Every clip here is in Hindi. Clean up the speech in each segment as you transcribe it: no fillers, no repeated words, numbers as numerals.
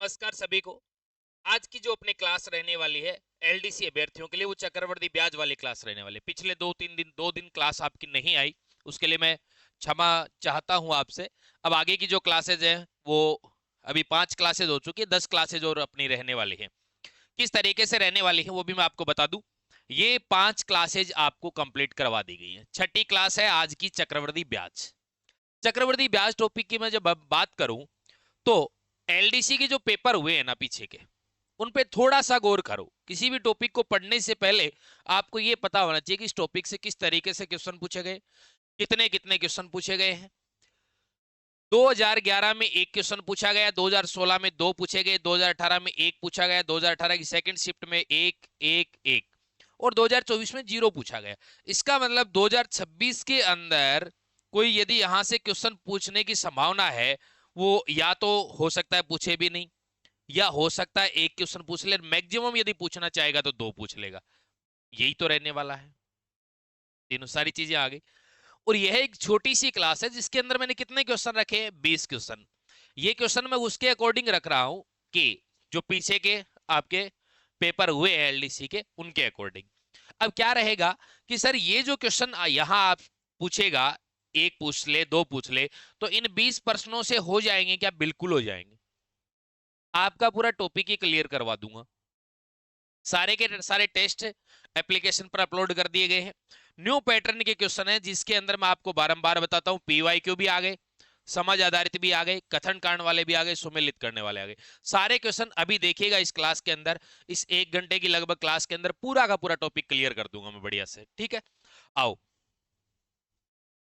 नमस्कार सभी को। आज की जो अपनी क्लास रहने वाली है एलडीसी अभ्यर्थियों के लिए, वो चक्रवर्ती ब्याज वाली क्लास रहने वाली है। पिछले 2 दिन क्लास आपकी नहीं आई, उसके लिए मैं क्षमा चाहता हूं आपसे। अब आगे की जो क्लासेज हैं वो अभी 5 क्लासेज हो चुकी है, 10 क्लासेज और अपनी रहने वाली है। किस तरीके से रहने वाली है वो भी मैं आपको बता दूं। ये 5 क्लासेज आपको कंप्लीट करवा दी गई है। छठी क्लास है आज की चक्रवर्ती ब्याज। चक्रवर्ती ब्याज टॉपिक की मैं जब बात करूं तो एलडीसी के जो पेपर हुए हैं ना पीछे के, उन पे थोड़ा सा गौर करो। किसी भी टॉपिक को पढ़ने से पहले आपको यह पता होना चाहिए कि इस टॉपिक से किस तरीके से क्वेश्चन पूछे गए, कितने कितने क्वेश्चन पूछे गए हैं। 2011 में एक क्वेश्चन पूछा गया, 2016 में 2 पूछे गए, 2018 में 1 पूछा गया, 2018 की सेकंड शिफ्ट में 1 1 1 और 2024 में 0 पूछा गया। इसका मतलब 2026 के अंदर कोई यदि यहां से क्वेश्चन पूछने की संभावना है, वो या तो हो सकता है पूछे भी नहीं, या हो सकता है एक क्वेश्चन पूछ ले। मैक्सिमम यदि पूछना चाहेगा तो 2 पूछ लेगा। यही तो रहने वाला है। तीनों सारी चीजें आ गई। और यह एक छोटी सी क्लास है जिसके अंदर मैंने कितने क्वेश्चन रखे हैं, 20 क्वेश्चन। ये क्वेश्चन मैं उसके अकॉर्डिंग रख रहा हूं कि जो पीछे के आपके पेपर हुए हैं एलडीसी के, उनके अकॉर्डिंग। अब क्या रहेगा कि सर ये जो क्वेश्चन यहां आप पूछेगा, एक पूछ ले, 2 पूछ ले, तो इन 20 प्रश्नों से हो जाएंगे क्या? बिल्कुल हो जाएंगे। आपका पूरा टॉपिक ही क्लियर करवा दूंगा। सारे के सारे टेस्ट एप्लीकेशन पर अपलोड कर दिए गए हैं। न्यू पैटर्न के क्वेश्चन है जिसके अंदर मैं आपको बारंबार बताता हूं, पीवाईक्यू भी आ गए, समझ आधारित भी आ गए, कथन कांड वाले भी आ गए, सुमेलित करने वाले आ गए। सारे क्वेश्चन अभी देखिएगा इस क्लास के अंदर। इस 1 घंटे की लगभग क्लास के अंदर पूरा का पूरा टॉपिक क्लियर कर दूंगा मैं बढ़िया से। ठीक है, आओ।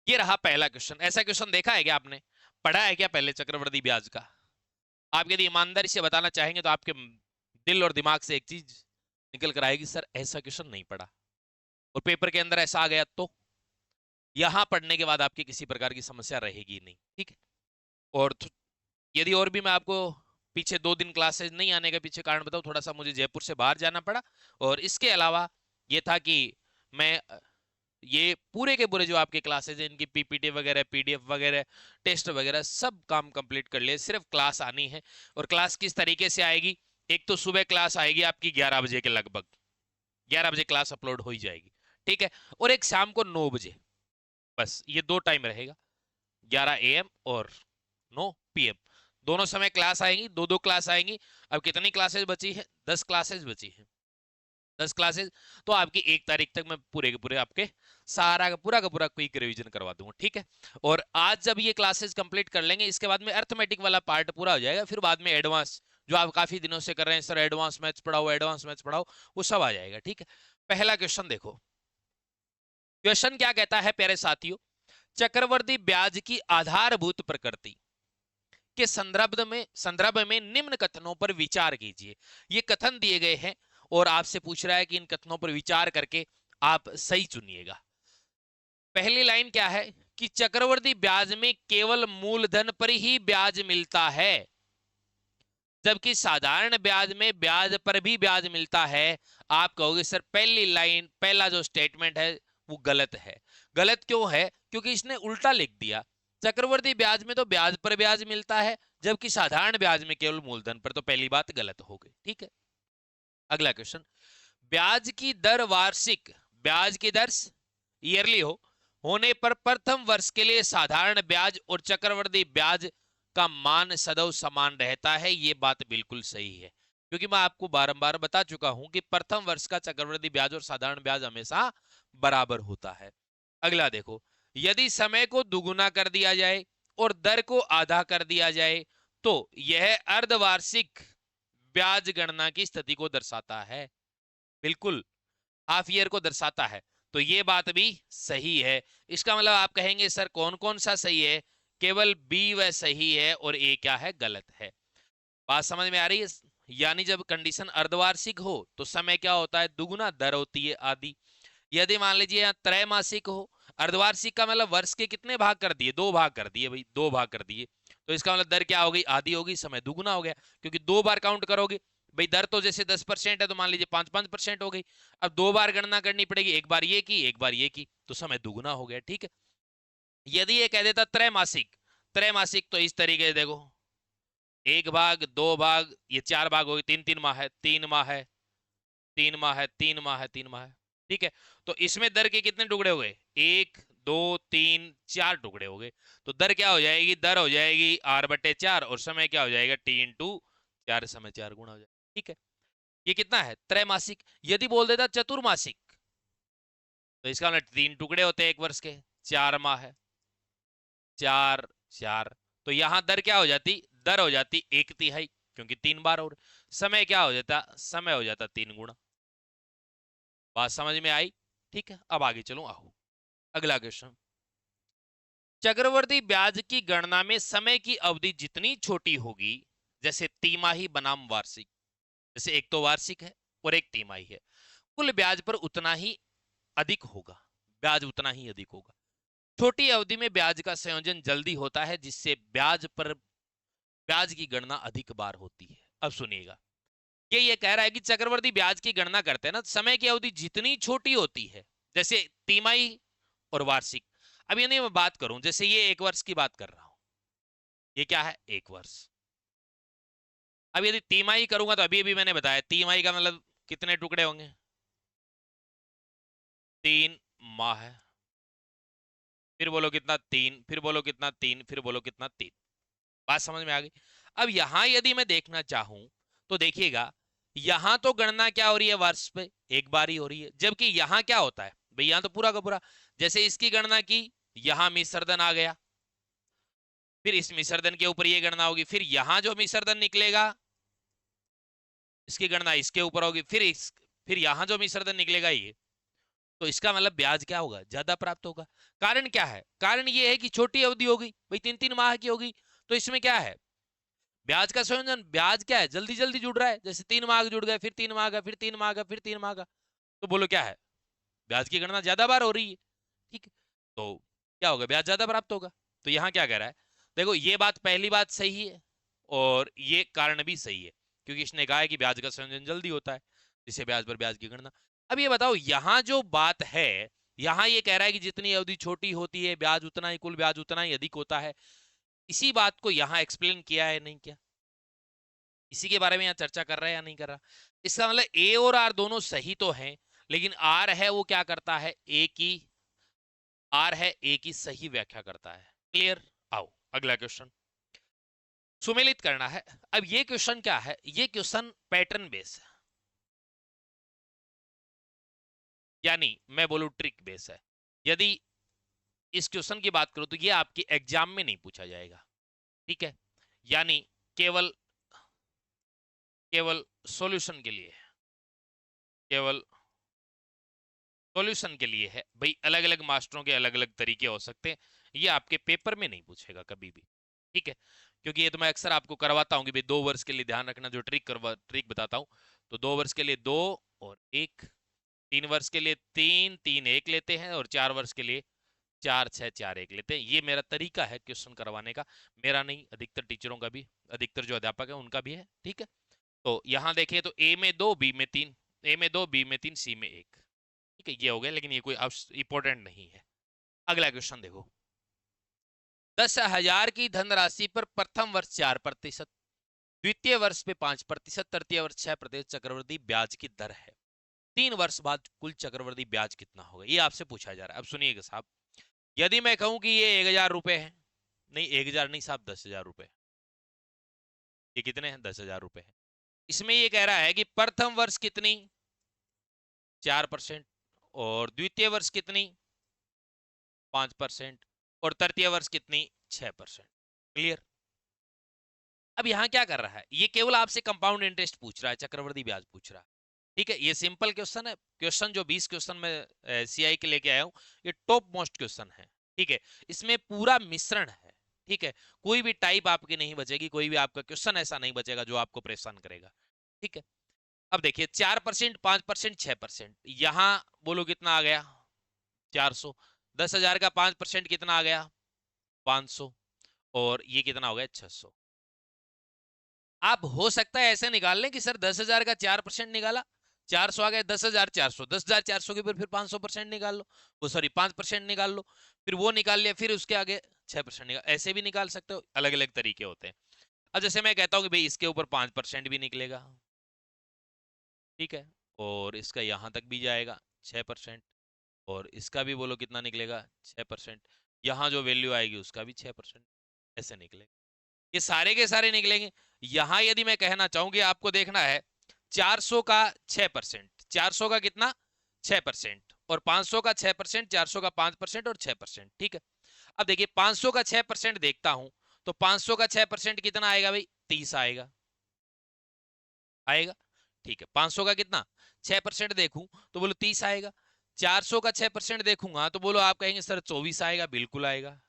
ये रहा पहला क्वेश्चन। ऐसा क्वेश्चन देखा है क्या आपने? पढ़ा है क्या पहले चक्रवर्ती ब्याज का? आप यदि ईमानदारी से बताना चाहेंगे तो आपके दिल और दिमाग से एक चीज निकल कर आएगी, सर ऐसा क्वेश्चन नहीं पढ़ा, और पेपर के अंदर ऐसा आ गया तो। यहां पढ़ने के बाद आपकी किसी प्रकार की समस्या रहेगी नहीं। ठीक है। और यदि और भी मैं आपको पीछे 2 दिन क्लासेस नहीं आने के पीछे कारण बताऊं, थोड़ा सा मुझे जयपुर से बाहर जाना पड़ा। और इसके अलावा ये था कि मैं ये पूरे के पूरे जो आपके क्लासेज हैं, इनकी पीपीटी वगैरह, पीडीएफ वगैरह, टेस्ट वगैरह सब काम कंप्लीट कर लिए। सिर्फ क्लास आनी है। और क्लास किस तरीके से आएगी? एक तो सुबह क्लास आएगी आपकी 11 बजे के लगभग, 11 बजे क्लास अपलोड हो ही जाएगी। ठीक है। और एक शाम को 9 बजे। बस ये 2 टाइम रहेगा, 11 AM और 9 PM। दोनों समय क्लास आएंगी, 2 2 क्लास आएंगी। अब कितनी क्लासेस बची है? 10 क्लासेस बची है। 10 क्लासेस। तो आपकी 1 तारीख तक मैं पूरे के पूरे आपके सारा का पूरा क्विक रिवीजन करवा दूंगा। ठीक है। और आज जब ये क्लासेस कंप्लीट कर लेंगे, इसके बाद में अर्थमेटिक वाला पार्ट पूरा हो जाएगा। फिर बाद में एडवांस, जो आप काफी दिनों से कर रहे हैं, सर एडवांस मैथ्स पढ़ाओ, एडवांस मैथ्स पढ़ाओ, वो सब आ जाएगा। ठीक है। पहला क्वेश्चन देखो। क्वेश्चन क्या कहता है प्यारे साथियों? चक्रवर्ती ब्याज की आधारभूत प्रकृति के संदर्भ में निम्न कथनों पर विचार कीजिए। ये कथन दिए गए हैं और आपसे पूछ रहा है कि इन कथनों पर विचार करके आप सही चुनिएगा। पहली लाइन क्या है कि चक्रवर्ती ब्याज में केवल मूलधन पर ही ब्याज मिलता है, जबकि साधारण ब्याज में ब्याज पर भी ब्याज मिलता है। आप कहोगे सर पहली लाइन, पहला जो स्टेटमेंट है वो गलत है। गलत क्यों है? क्योंकि इसने उल्टा लिख दिया। चक्रवर्ती ब्याज में तो ब्याज पर ब्याज मिलता है, जबकि साधारण ब्याज में केवल मूलधन पर। तो पहली बात गलत हो गई। ठीक है। अगला क्वेश्चन। ब्याज की दर वार्षिक, ब्याज की दर ईयरली होने पर प्रथम वर्ष के लिए साधारण ब्याज और चक्रवर्ती ब्याज का मान सदैव समान रहता है। यह बात बिल्कुल सही है, क्योंकि मैं आपको बारंबार बता चुका हूं कि प्रथम वर्ष का चक्रवर्ती ब्याज और साधारण ब्याज हमेशा बराबर होता है। अगला देखो। यदि समय को दुगुना कर दिया जाए और दर को आधा कर दिया जाए तो यह अर्धवार्षिक ब्याज गणना की स्थिति को दर्शाता है। बिल्कुल, हाफ ईयर को दर्शाता है। तो ये बात भी सही है। इसका मतलब आप कहेंगे सर कौन कौन सा सही है? केवल बी वह सही है और ए क्या है? गलत है। बात समझ में आ रही है? यानी जब कंडीशन अर्धवार्षिक हो तो समय क्या होता है? दुगुना, दर होती है आधी। यदि मान लीजिए यहाँ त्रैमासिक हो, अर्धवार्षिक का मतलब वर्ष के कितने भाग कर दिए? 2 भाग कर दिए भाई, 2 भाग कर दिए। तो इसका मतलब दर क्या हो गई? आधी हो गई, समय दुगुना हो गया, क्योंकि 2 बार काउंट करोगे। भाई दर तो जैसे 10% है तो मान लीजिए 5-5% हो गई। अब 2 बार गणना करनी पड़ेगी, एक बार ये की, एक बार ये की, तो समय दुगुना हो गया। ठीक है। यदि ये कह देता त्रैमासिक, त्रैमासिक तो इस तरीके से देखो, 1 भाग 2 भाग, ये 4 भाग हो गए, 3 माह है, 3 माह है, 3 माह है, 3 माह है, 3 माह है। ठीक है, तो इसमें दर के कितने टुकड़े हो गए? 1 2 3 4 टुकड़े हो गए। तो दर क्या हो जाएगी? दर हो जाएगी r/4, और समय क्या हो जाएगा? t/4, समय 4 गुना हो जाएगा। ठीक है, ये कितना है? त्रैमासिक। यदि बोल देता चतुर्मासिक, तो इसका मतलब 3 टुकड़े होते हैं 1 वर्ष के, 4 माह है, 4 4। तो यहां दर क्या हो जाती? दर हो जाती 1/3, क्योंकि 3 बार। और समय क्या हो जाता? समय हो जाता 3 गुना। बात समझ में आई? ठीक है, अब आगे चलो, आओ अगला क्वेश्चन। चक्रवर्ती ब्याज की गणना में समय की अवधि जितनी छोटी होगी, जैसे तिमाही बनाम वार्षिक, जैसे एक तो वार्षिक है और एक तिमाही है, कुल ब्याज पर उतना ही अधिक होगा, ब्याज उतना ही अधिक होगा। छोटी अवधि में ब्याज का संयोजन जल्दी होता है, जिससे ब्याज पर ब्याज की गणना अधिक बार होती है। अब सुनिएगा, ये कह रहा है कि चक्रवर्ती ब्याज की गणना करते हैं ना, समय की अवधि जितनी छोटी होती है, जैसे तिमाही और वार्षिक। अब ये नहीं, मैं बात करूं जैसे ये 1 वर्ष की बात कर रहा हूं, ये क्या है? 1 वर्ष। अब यदि तिमाही करूंगा तो अभी अभी मैंने बताया तिमाही का मतलब कितने टुकड़े होंगे? 3 माह है। फिर बोलो कितना? 3। फिर बोलो कितना? 3। फिर बोलो कितना? 3। बात समझ में आ गई? अब यहां यदि मैं देखना चाहूं तो देखिएगा, यहां तो गणना क्या हो रही है? वर्ष पे एक बार ही हो रही है, जबकि यहां क्या होता है भाई? यहां तो पूरा का पूरा, जैसे इसकी गणना की, यहां मिश्रधन आ गया, फिर इस मिश्रधन के ऊपर ये गणना होगी, फिर यहां जो मिश्रधन निकलेगा इसकी गणना इसके ऊपर होगी, फिर यहां जो मिश्रधन निकलेगा ये, तो इसका मतलब ब्याज क्या होगा? ज्यादा प्राप्त होगा। कारण क्या है? कारण ये है कि छोटी अवधि होगी भाई, 3 3 माह की होगी, तो इसमें क्या है? ब्याज का संयोजन, ब्याज क्या है? जल्दी जल्दी जुड़ रहा है, जैसे 3 माह जुड़ गए, फिर 3 माह का, फिर 3 माह का, फिर 3 माह का, तो बोलो क्या है? ब्याज की गणना ज्यादा बार हो रही है। ठीक है, तो क्या होगा? ब्याज ज्यादा प्राप्त होगा। तो यहां क्या कह रहा है? देखो, ये बात, पहली बात सही है, और ये कारण भी सही है, क्योंकि इसने कहा है कि ब्याज का संयोजन जल्दी होता है, जिससे ब्याज पर ब्याज की गणना। अब ये बताओ, यहां जो बात है, यहां ये कह रहा है कि जितनी अवधि छोटी होती है, ब्याज उतना ही, कुल ब्याज उतना ही अधिक होता है। इसी बात को यहां एक्सप्लेन किया है नहीं किया? इसी के बारे में यहाँ चर्चा कर रहा है या नहीं कर रहा? इसका मतलब ए और आर दोनों सही तो हैं, लेकिन आर है वो क्या करता है? ए की, आर है ए की सही व्याख्या करता है। क्लियर? आओ अगला क्वेश्चन सुमेलित करना है। अब ये क्वेश्चन क्या है? ये क्वेश्चन पैटर्न बेस है, यानी मैं बोलूं ट्रिक बेस है। यदि इस क्वेश्चन की बात करूं तो ये आपके एग्जाम में नहीं पूछा जाएगा। ठीक है, यानी केवल केवल सॉल्यूशन के लिए, केवल सॉल्यूशन के लिए है भाई। अलग अलग मास्टरों के अलग अलग तरीके हो सकते हैं, ये आपके पेपर में नहीं पूछेगा कभी भी। ठीक है, क्योंकि ये तो मैं अक्सर आपको करवाता हूँ कि भाई 2 वर्ष के लिए ध्यान रखना, जो ट्रिक बताता हूँ, तो 2 वर्ष के लिए 2 और 1, 3 वर्ष के लिए 3 3 1 लेते हैं, और 4 वर्ष के लिए 4 6 4 1 लेते हैं। ये मेरा तरीका है क्वेश्चन करवाने का, मेरा नहीं, अधिकतर टीचरों का भी, अधिकतर जो अध्यापक है उनका भी है। ठीक है, तो यहाँ देखिए तो ए में 2, बी में 3, ए में 2, बी में 3, सी में 1। ठीक है, ये हो गया, लेकिन ये कोई इंपॉर्टेंट नहीं है। अगला क्वेश्चन देखो, 10,000 की धनराशि पर प्रथम वर्ष 4%, द्वितीय वर्ष पे 5%, तृतीय वर्ष 6% चक्रवृद्धि ब्याज की दर है। 3 वर्ष बाद कुल चक्रवृद्धि ब्याज कितना होगा? ये आपसे पूछा जा रहा है। अब सुनिएगा साहब, यदि मैं कहूं कि ये 1,000 रुपए है, नहीं 1,000 नहीं साहब, 10,000 रुपए। ये कितने हैं? 10,000 रुपए है। इसमें ये कह रहा है कि प्रथम वर्ष कितनी? 4%, और द्वितीय वर्ष कितनी? 5%, और तृतीय वर्ष कितनी? 6%। क्लियर? अब यहां क्या कर रहा है? ये केवल आपसे कंपाउंड इंटरेस्ट पूछ रहा है, चक्रवृद्धि ब्याज पूछ रहा है। ठीक है, ये सिंपल क्वेश्चन है। क्वेश्चन जो 20 क्वेश्चन में सीआई के लेके आया हूं, ये टॉप मोस्ट क्वेश्चन है। ठीक है, इसमें पूरा मिश्रण है। ठीक है, कोई भी टाइप आपकी नहीं बचेगी, कोई भी आपका क्वेश्चन ऐसा नहीं बचेगा जो आपको परेशान करेगा। ठीक है, अब देखिए 4%, 5%, 6%, यहां बोलो कितना आ गया? 400। 10,000 का 5% कितना आ गया? 500, और ये कितना हो गया? 600। आप हो सकता है ऐसे निकाल लें कि सर 10,000 का 4% निकाला, 400 आ गया, 10,400, 10,400 के ऊपर फिर 500% निकाल लो, वो सॉरी 5% निकाल लो, फिर वो निकाल लिया, फिर उसके आगे 6% निकाल, ऐसे भी निकाल सकते हो, अलग अलग तरीके होते हैं। अब जैसे मैं कहता हूँ कि भाई इसके ऊपर 5% भी निकलेगा, ठीक है, और इसका यहां तक भी जाएगा 6%, और इसका भी बोलो कितना निकलेगा 6%, यहाँ जो वैल्यू आएगी उसका भी 6%, ऐसे निकलेगा। ये सारे के सारे निकलेंगे। यहां यदि मैं कहना चाहूँ कि आपको देखना है 400 का 6%, 400 का कितना 6%, और 500 का 6%, 400 का 5% और 6%, ठीक है। अब देखिए 500 का 6% देखता हूं, तो 500 का 6% कितना आएगा भाई, 30 आएगा, आएगा, ठीक है। 500 का कितना 6% देखूं तो बोलो 30 आएगा। 400 का 6% देखूंगा तो बोलो आप कहेंगे सर 24 आएगा, बिल्कुल आएगा।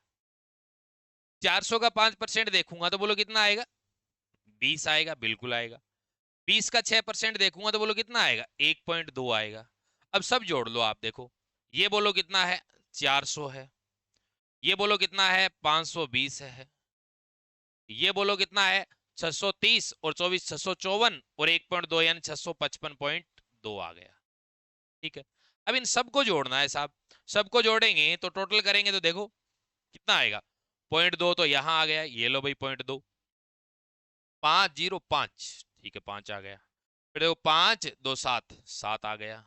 400 का 5% देखूंगा तो बोलो कितना आएगा, 20 आएगा, बिल्कुल आएगा। 20 का 6% देखूंगा तो बोलो कितना आएगा, 1.2 आएगा। अब सब जोड़ लो आप, देखो ये बोलो कितना है 400 है, ये बोलो कितना है 520 है, ये बोलो कितना है 630, और 24 654, और 1.2 यानी 655.2 आ गया, ठीक है। अब इन सबको जोड़ना है साहब, सबको जोड़ेंगे तो टोटल करेंगे तो देखो कितना आएगा, 0.2 तो यहां आ गया, ये लो भाई 0.2, 505, ठीक है 5 आ गया। फिर देखो 5 2 7, 7 आ गया,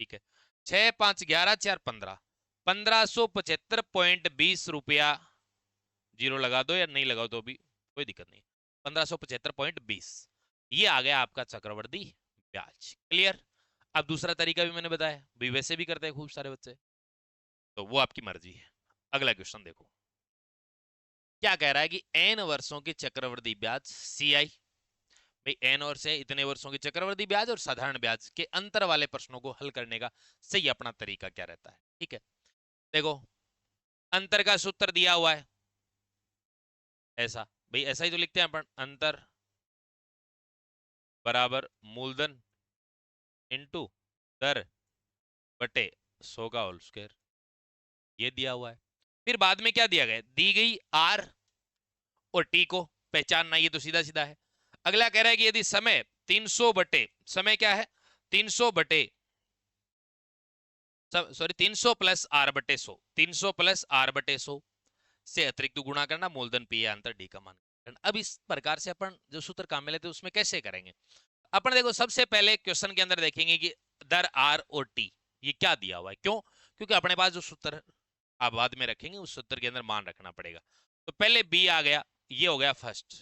ठीक है। 6 5 11 4 15, 1575.20 रुपया, जीरो लगा दो या नहीं लगाओ तो भी कोई दिक्कत नहीं, 1575.20, ये आ गया आपका चक्रवर्ती ब्याज। क्लियर। अब दूसरा तरीका भी मैंने बताया, भाई वैसे भी करते हैं खूब सारे बच्चे, तो वो आपकी मर्जी है। अगला क्वेश्चन देखो, क्या कह रहा है कि एन वर्षों की चक्रवर्ती ब्याज सीआई, भाई एन वर्ष है, इतने वर्षों की चक्रवर्ती ब्याज और साधारण ब्याज के अंतर वाले प्रश्नों को हल करने का सही अपना तरीका क्या रहता है, ठीक है। देखो अंतर का सूत्र दिया हुआ है ऐसा, भाई ऐसा ही तो लिखते हैं अपन, अंतर बराबर मूलधन इनटू दर बटे 100 का होल स्क्वायर, ये दिया हुआ है। फिर बाद में क्या दिया गया, दी गई आर और टी को पहचानना, ये तो सीधा सीधा है। अगला कह रहा है कि यदि समय 300 बटे, समय क्या है 300 बटे, सॉरी 300 प्लस आर बटे 100, 300 प्लस आर बटे 100 से अतिरिक्त गुणा करना, मूलधन पी अंतर डी का मान करना। अब इस प्रकार से अपन जो सूत्र काम में लेते हैं उसमें कैसे करेंगे, अपन देखो सबसे पहले क्वेश्चन के अंदर देखेंगे कि दर आर और टी ये क्या दिया हुआ है, क्यों, क्योंकि अपने पास जो सूत्र आप बाद में रखेंगे उस सूत्र के अंदर मान रखना पड़ेगा। तो पहले बी आ गया, ये हो गया फर्स्ट,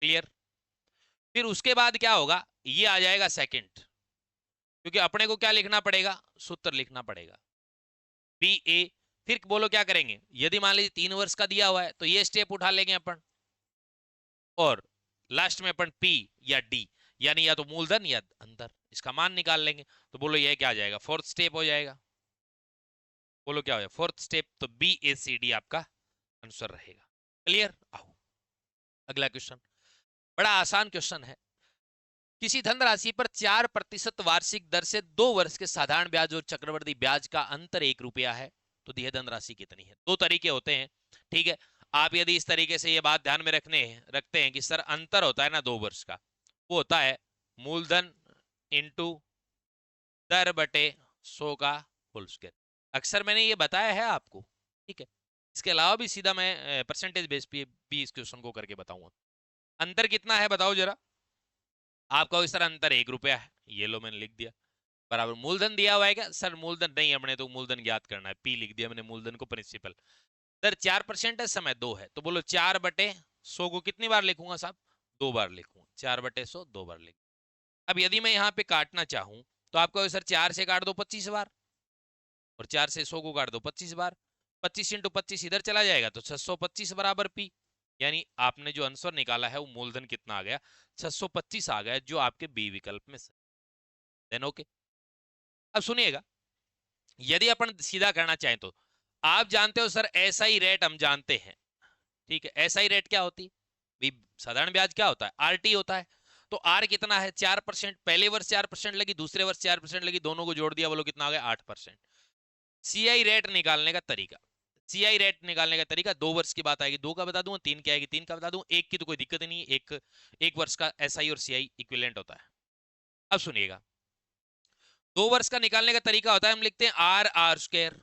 क्लियर। फिर उसके बाद क्या होगा, ये आ जाएगा सेकंड, क्योंकि अपने को क्या लिखना पड़ेगा, सूत्र लिखना पड़ेगा बी ए। फिर बोलो क्या करेंगे, यदि मान लीजिए 3 वर्ष का दिया हुआ है तो ये स्टेप उठा लेंगे अपन, और लास्ट में अपन पी या डी, यानी या तो मूलधन या अंतर, इसका मान निकाल लेंगे। तो बोलो ये क्या आ जाएगा, फोर्थ स्टेप हो जाएगा, बोलो क्या हो जाएगा फोर्थ स्टेप, तो बी ए सी डी आपका आंसर रहेगा। क्लियर। आओ अगला क्वेश्चन, बड़ा आसान क्वेश्चन है। किसी धनराशि पर 4% वार्षिक दर से 2 वर्ष के साधारण ब्याज और चक्रवर्ती ब्याज का अंतर 1 रुपया है, तो यह धनराशि कितनी है। दो तरीके होते हैं, ठीक है। आप यदि इस तरीके से ये बात ध्यान में रखते हैं कि सर अंतर होता है ना 2 वर्ष का, वो होता है मूलधन इंटू दर बटे 100 का होल स्क्वायर। अक्सर मैंने ये बताया है आपको, ठीक है। इसके अलावा भी सीधा मैं परसेंटेज बेस पे भी इस क्वेश्चन को करके बताऊंगा। अंतर कितना है बताओ जरा, आपका इस तरह अंतर 1 रुपया है, ये लो मैंने लिख दिया, बराबर मूलधन दिया हुआ है क्या, सर मूलधन नहीं, हमने तो मूलधन ज्ञात करना है, पी लिख दिया मैंने मूलधन को प्रिंसिपल। दर 4% है, समय 2 है, तो बोलो 4/100 को कितनी बार लिखूंगा साहब, 2 बार लिखूंगा, 4/100 2 बार लिख। अब यदि मैं यहाँ पे काटना चाहूं तो आपको सर 4 से काट दो 25 बार, और 4 से 100 को काट दो 25 बार, 25 इंटू 25 इधर चला जाएगा तो 625 बराबर पी, यानी आपने जो आंसर निकाला है वो मूलधन कितना आ गया, 625 आ गया, जो आपके बी विकल्प में सही। Then okay. अब सुनिएगा, यदि अपन सीधा करना चाहें तो आप जानते हो सर एसआई रेट हम जानते हैं, ठीक है। एसआई रेट क्या होती है, साधारण ब्याज क्या होता है, आरटी होता है। तो आर कितना है 4%, पहले वर्ष 4% लगी, दूसरे वर्ष 4% लगी, दोनों को जोड़ दिया, बोलो कितना आ गया 8%। सीआई रेट निकालने का तरीका, सीआई रेट निकालने का तरीका, 2 वर्ष की बात आएगी 2 का बता दूंगा, 3 की आएगी 3 का बता दूं, 1 की तो कोई दिक्कत ही नहीं, एक वर्ष का एसआई और सीआई इक्विवेलेंट होता है। अब सुनिएगा, 2 वर्ष का निकालने का तरीका होता है, हम लिखते हैं आर आर स्क्वायर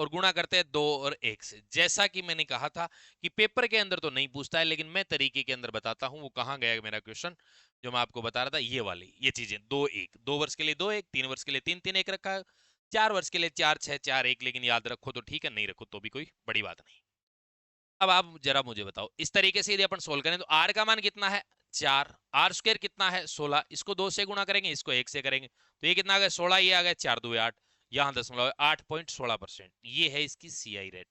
और गुणा करते हैं 2 और 1 से। जैसा कि मैंने कहा था कि पेपर के अंदर तो नहीं पूछता है, लेकिन मैं तरीके के अंदर बताता हूं। वो कहाँ गया मेरा क्वेश्चन जो मैं आपको बता रहा था, ये वाली ये चीजें। 2 1, 2 वर्ष के लिए 2 1, 3 वर्ष के लिए 3 3 1 रखा है, 4 वर्ष के लिए 4 6 4 1, लेकिन याद रखो तो ठीक है, नहीं रखो तो भी कोई बड़ी बात नहीं। अब आप जरा मुझे बताओ, इस तरीके से यदि अपन सोल्व करें तो आर का मान कितना है 4, आर स्क्वायर कितना है 16, इसको 2 से गुणा करेंगे, इसको 1 से करेंगे, तो ये कितना आ गया 16, ये आ गया 4 2 8, यहाँ 8.16%, ये है इसकी सीआई रेट।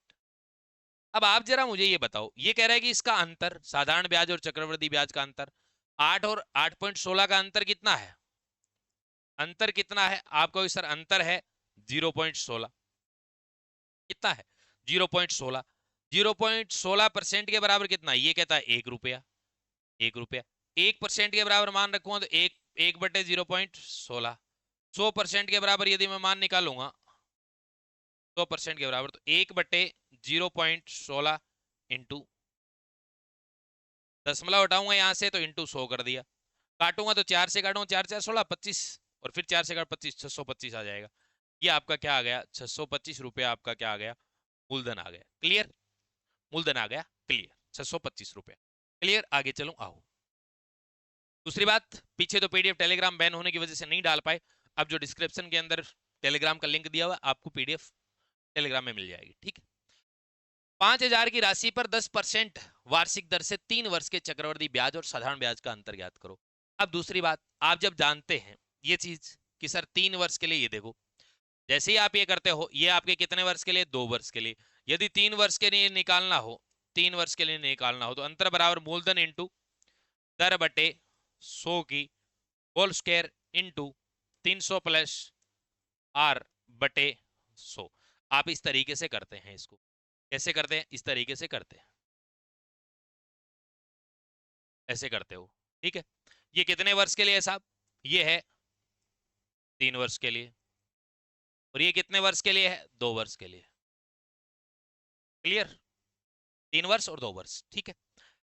अब आप जरा मुझे ये बताओ, ये कह रहा है कि इसका अंतर, साधारण ब्याज और चक्रवृद्धि ब्याज का अंतर 8 और 8.16 का अंतर कितना है, अंतर कितना है, आप कहोगे सर अंतर है 0.16, कितना है 0.16, 0.16% के बराबर कितना, ये कहता है 1 रुपया, 1 रुपया, 1% के बराबर मान रखूंगा तो 1/0.16, 100% के बराबर यदि मैं मान निकालूंगा 100% के बराबर, तो 1/0.16 इंटू, दशमलव हटाऊंगा यहां से तो इंटू 100 कर दिया, काटूंगा तो 4 से काटूंगा, 4 4 16 25, और फिर 4 से काट 25, 625 आ जाएगा। ये आपका क्या आ गया 625 रुपया, आपका क्या आ गया मूलधन आ गया। क्लियर, मूलधन आ गया क्लियर, 625 रुपया। क्लियर, आगे चलूं, आओ। दूसरी बात, पीछे तो पीडीएफ टेलीग्राम बैन होने की वजह से नहीं डाल पाए, अब जो डिस्क्रिप्शन के अंदर टेलीग्राम का लिंक दिया हुआ आपको पीडीएफ टेलीग्राम में मिल जाएगी, ठीक है। 5,000 की राशि पर 10% वार्षिक दर से 3 वर्ष के चक्रवृद्धि ब्याज और साधारण ब्याज का अंतर ज्ञात करो। अब दूसरी बात, आप जब जानते हैं ये चीज कि सर 3 वर्ष के लिए, ये देखो जैसे ही आप ये करते हो, ये आपके कितने वर्ष के लिए 2 वर्ष के लिए, यदि 3 वर्ष के लिए निकालना हो, 3 वर्ष के लिए निकालना हो तो अंतर बराबर मूलधन इंटू दर बटे 100 की whole square into 300 plus r बटे 100। आप इस तरीके से करते हैं, इसको कैसे करते हैं, इस तरीके से करते हैं, ऐसे करते हो, ठीक है। ये कितने वर्ष के लिए है साहब, ये है 3 वर्ष के लिए, और ये कितने वर्ष के लिए है 2 वर्ष के लिए। क्लियर, 3 वर्ष और 2 वर्ष, ठीक है।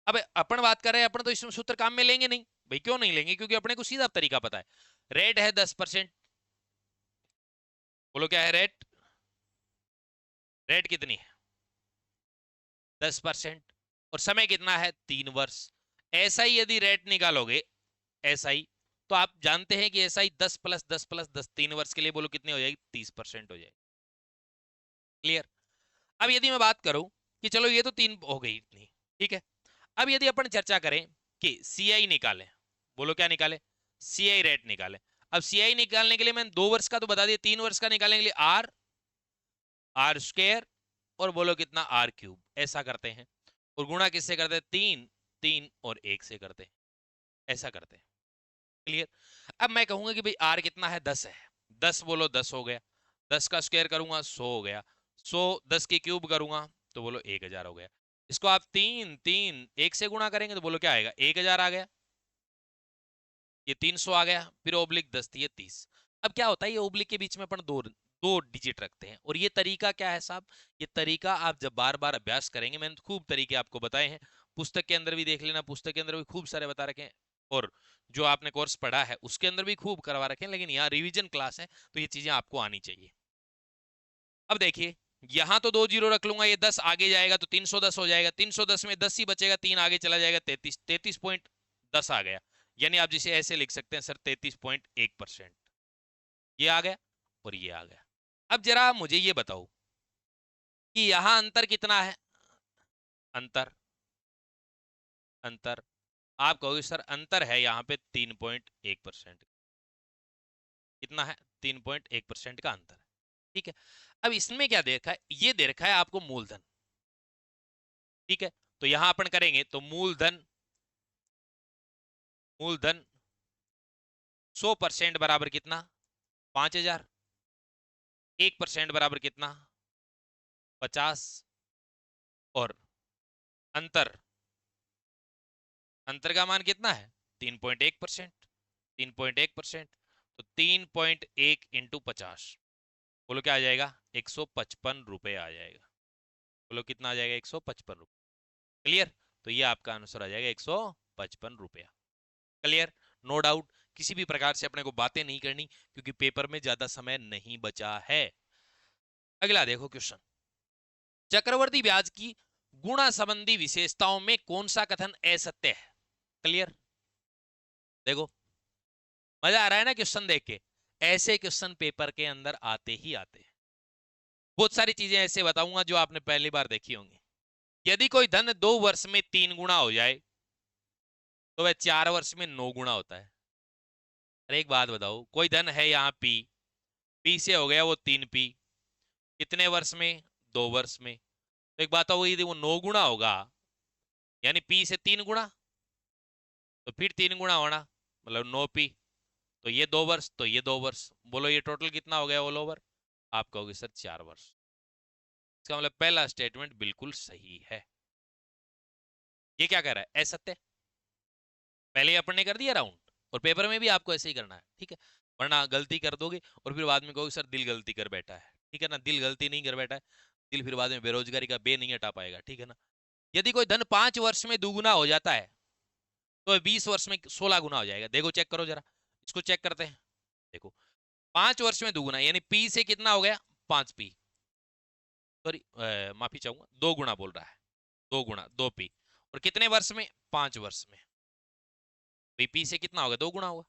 अब अपन बात कर रहे हैं, अपन तो इसमें सूत्र काम में लेंगे नहीं भाई, क्यों नहीं लेंगे, क्योंकि अपने को सीधा तरीका पता है। रेट है 10%, बोलो क्या है रेट, रेट कितनी है 10%, और समय कितना है 3 वर्ष। ऐसा ही यदि रेट निकालोगे ऐसा ही, तो आप जानते हैं कि ऐसा ही 10 प्लस 10 प्लस 10, 3 वर्ष के लिए बोलो कितनी हो जाएगी 30% हो जाएगी। क्लियर। अब यदि मैं बात करूं कि चलो ये तो 3 हो गई इतनी, ठीक है। अब यदि अपन चर्चा करें कि सीआई निकालें, बोलो क्या निकाले, सीआई रेट निकालें। अब सीआई निकालने के लिए मैंने 2 वर्ष का तो बता दिया, 3 वर्ष का निकालने के लिए आर, आर स्क्वायर, और बोलो कितना आर क्यूब, ऐसा करते हैं। और गुणा किससे करते हैं 3 3 और 1 से करते हैं, ऐसा करते हैं। क्लियर। अब मैं कहूंगा कि भाई आर कितना है 10 है, 10 बोलो 10 हो गया, 10 का स्क्वायर करूंगा 100 हो गया, 100 10 की क्यूब करूंगा तो बोलो 1000 हो गया। इसको आप 3 3 1 से गुणा करेंगे तो बोलो क्या आएगा 1000 आ गया, ये 300 आ गया, फिर ओब्लिक 10 थी, ये 30। अब क्या होता है, ये ओब्लिक के बीच में अपन दो डिजिट रखते हैं, और ये तरीका क्या है साहब, ये तरीका आप जब बार बार अभ्यास करेंगे, मैंने खूब तरीके आपको बताए हैं, पुस्तक के अंदर भी देख लेना, पुस्तक के अंदर भी खूब सारे बता रखे हैं, और जो आपने कोर्स पढ़ा है उसके अंदर भी खूब करवा रखे हैं, लेकिन यहाँ रिवीजन क्लास है तो ये चीजें आपको आनी चाहिए। अब देखिए, यहां तो 2 जीरो रख लूंगा, ये 10 आगे जाएगा तो 310 हो जाएगा, 310 में 10 ही बचेगा, 3 आगे चला जाएगा 33, 33.10 आ गया, यानी आप जिसे ऐसे लिख सकते हैं सर 33.1%, ये आ गया और ये आ गया। अब जरा मुझे ये बताओ कि यहां अंतर कितना है, अंतर, अंतर आप कहोगे सर अंतर है यहाँ पे 3.1%, कितना है 3.1% का अंतर है, ठीक है। अब इसमें क्या देखा है, ये दे रखा है आपको मूलधन, ठीक है। तो यहां अपन करेंगे तो मूलधन, मूलधन 100% बराबर कितना 5000, 1% बराबर कितना 50, और अंतर, अंतर का मान कितना है 3.1%, 3.1%, तो 3.1 इंटू 50, बोलो क्या आ जाएगा 155 रुपए आ जाएगा, बोलो कितना आ जाएगा 155 रुपए। क्लियर, तो ये आपका आंसर आ जाएगा 155 रुपया। क्लियर, नो डाउट, किसी भी प्रकार से अपने को बातें नहीं करनी, क्योंकि पेपर में ज्यादा समय नहीं बचा है। अगला देखो क्वेश्चन, चक्रवर्ती ब्याज की गुणा संबंधी विशेषताओं में कौन सा कथन असत्य है? क्लियर? देखो मजा आ रहा है ना क्वेश्चन देख के? ऐसे क्वेश्चन पेपर के अंदर आते ही आते हैं। बहुत सारी चीजें ऐसे बताऊंगा जो आपने पहली बार देखी होंगी। यदि कोई धन 2 वर्ष में 3 गुना हो जाए तो वह 4 वर्ष में 9 गुना होता है। अरे एक बात बताओ, कोई धन है यहाँ पी से हो गया वो 3p, कितने वर्ष में? 2 वर्ष में। तो एक बात हो, यदि वो 9 गुना होगा यानी पी से 3 गुना, तो फिर 3 गुना होना मतलब 9p, तो ये 2 वर्ष, तो ये 2 वर्ष, बोलो ये टोटल कितना हो गया ऑल ओवर? आप कहोगे सर 4 वर्ष। इसका मतलब पहला स्टेटमेंट बिल्कुल सही है। ये क्या कह रहा है? असत्य। पहले अपन ने कर दिया राउंड, और पेपर में भी आपको ऐसे ही करना है, ठीक है? वरना गलती कर दोगे और फिर बाद में कहोगे सर दिल गलती कर बैठा है, ठीक है ना? दिल गलती नहीं कर बैठा है, दिल फिर बाद में बेरोजगारी का बे नहीं हटा पाएगा, ठीक है ना? यदि कोई धन 5 वर्ष में 2 गुना हो जाता है तो 20 वर्ष में 16 गुना हो जाएगा। देखो चेक करो जरा, इसको चेक करते हैं। देखो 5 वर्ष में 2 गुना यानी पी से कितना हो गया? 5p, सॉरी माफी चाहूंगा, 2 गुना बोल रहा है, 2 गुना 2p, और कितने वर्ष में? 5 वर्ष में। पी से कितना होगा? 2 गुना होगा।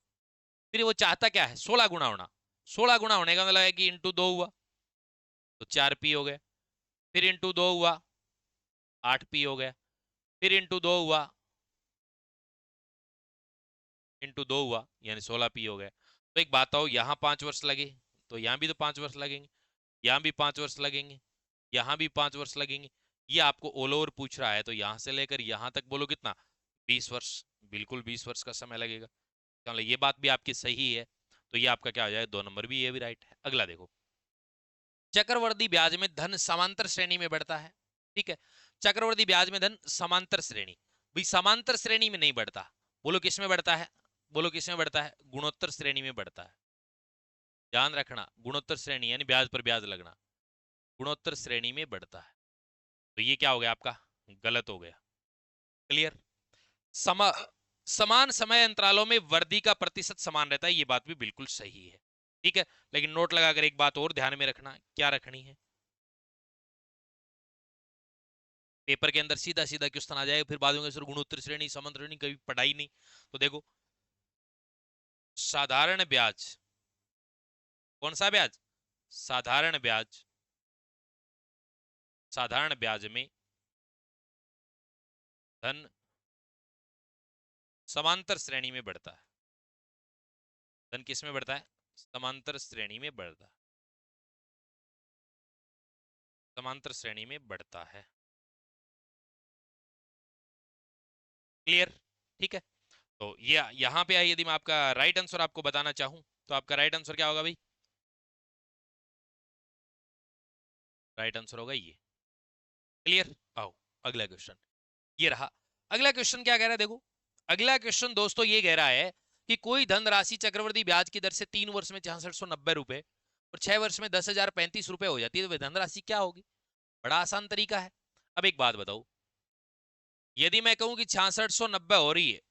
फिर वो चाहता क्या है? 16 गुना होना। 16 गुना होने का मतलब है कि इंटू 2 हुआ तो 4p हो गया, फिर इंटू 2 हुआ 8p हो गया, फिर इंटू 2 हुआ यानी 16p हो गया। तो एक बात आओ, यहाँ 5 वर्ष लगे तो यहाँ भी तो 5 वर्ष लगेंगे, यहाँ भी 5 वर्ष लगेंगे, यहाँ भी 5 वर्ष लगेंगे। ये आपको ऑल ओवर पूछ रहा है तो यहाँ से लेकर यहाँ तक बोलो कितना? 20 वर्ष। बिल्कुल 20 वर्ष का समय लगेगा। मतलब ये बात भी आपकी सही है, तो ये आपका क्या हो जाएगा? 2 नंबर भी, ये भी राइट है। अगला देखो, चक्रवर्ती ब्याज में धन समांतर श्रेणी में बढ़ता है, ठीक है? चक्रवर्ती ब्याज में धन समांतर श्रेणी, भाई समांतर श्रेणी में नहीं बढ़ता। बोलो किस में बढ़ता है? बोलो किस में बढ़ता है? गुणोत्तर श्रेणी में बढ़ता है। ध्यान रखना, गुणोत्तर श्रेणी यानी ब्याज पर ब्याज लगना, गुणोत्तर श्रेणी में बढ़ता है। तो ये क्या हो गया आपका? गलत हो गया। क्लियर? समा समान समय अंतरालों में वृद्धि का प्रतिशत समान रहता है, ये बात भी बिल्कुल सही है, ठीक है? लेकिन नोट लगाकर एक बात और ध्यान में रखना, क्या रखनी है? पेपर के अंदर सीधा सीधा क्वेश्चन आ जाएगा, फिर बाद में सर गुणोत्तर श्रेणी समांतर श्रेणी कभी पढ़ाई नहीं। तो देखो, साधारण ब्याज, कौन सा ब्याज? साधारण ब्याज, साधारण ब्याज में धन समांतर श्रेणी में बढ़ता है। धन किस में बढ़ता है? समांतर श्रेणी में बढ़ता है, समांतर श्रेणी में बढ़ता है। क्लियर? ठीक है? तो ये यहां पे यदि मैं आपका राइट आंसर आपको बताना चाहूं तो आपका राइट आंसर क्या होगा भाई? राइट आंसर होगा ये। क्लियर? आओ अगला क्वेश्चन, ये रहा। अगला क्वेश्चन क्या कह रहा है? देखो अगला क्वेश्चन दोस्तों ये कह रहा है कि कोई धनराशि चक्रवृद्धि ब्याज की दर से 3 वर्ष में 6690 रुपए और 6 वर्ष में 10,035 रुपए हो जाती है, तो वह धनराशि क्या होगी? बड़ा आसान तरीका है। अब एक बात बताओ, यदि मैं कहूं कि 6690 हो रही है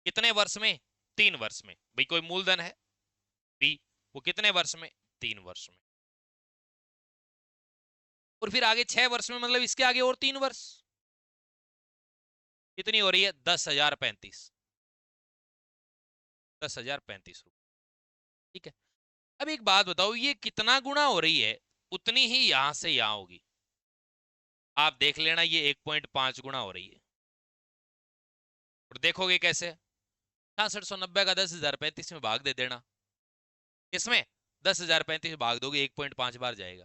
कितने वर्ष में? 3 वर्ष में। भाई कोई मूलधन है बी, वो कितने वर्ष में? 3 वर्ष में। और फिर आगे 6 वर्ष में, मतलब इसके आगे और 3 वर्ष, कितनी हो रही है? 10,035, 10,035 रुपए, ठीक है? अब एक बात बताओ, ये कितना गुना हो रही है? उतनी ही यहां से यहां होगी। आप देख लेना, ये 1.5 गुना हो रही है। और देखोगे कैसे? 6690 का 10,035 में भाग दे देना। किसमें? 10,035 में भाग दोगे 1.5 बार जाएगा।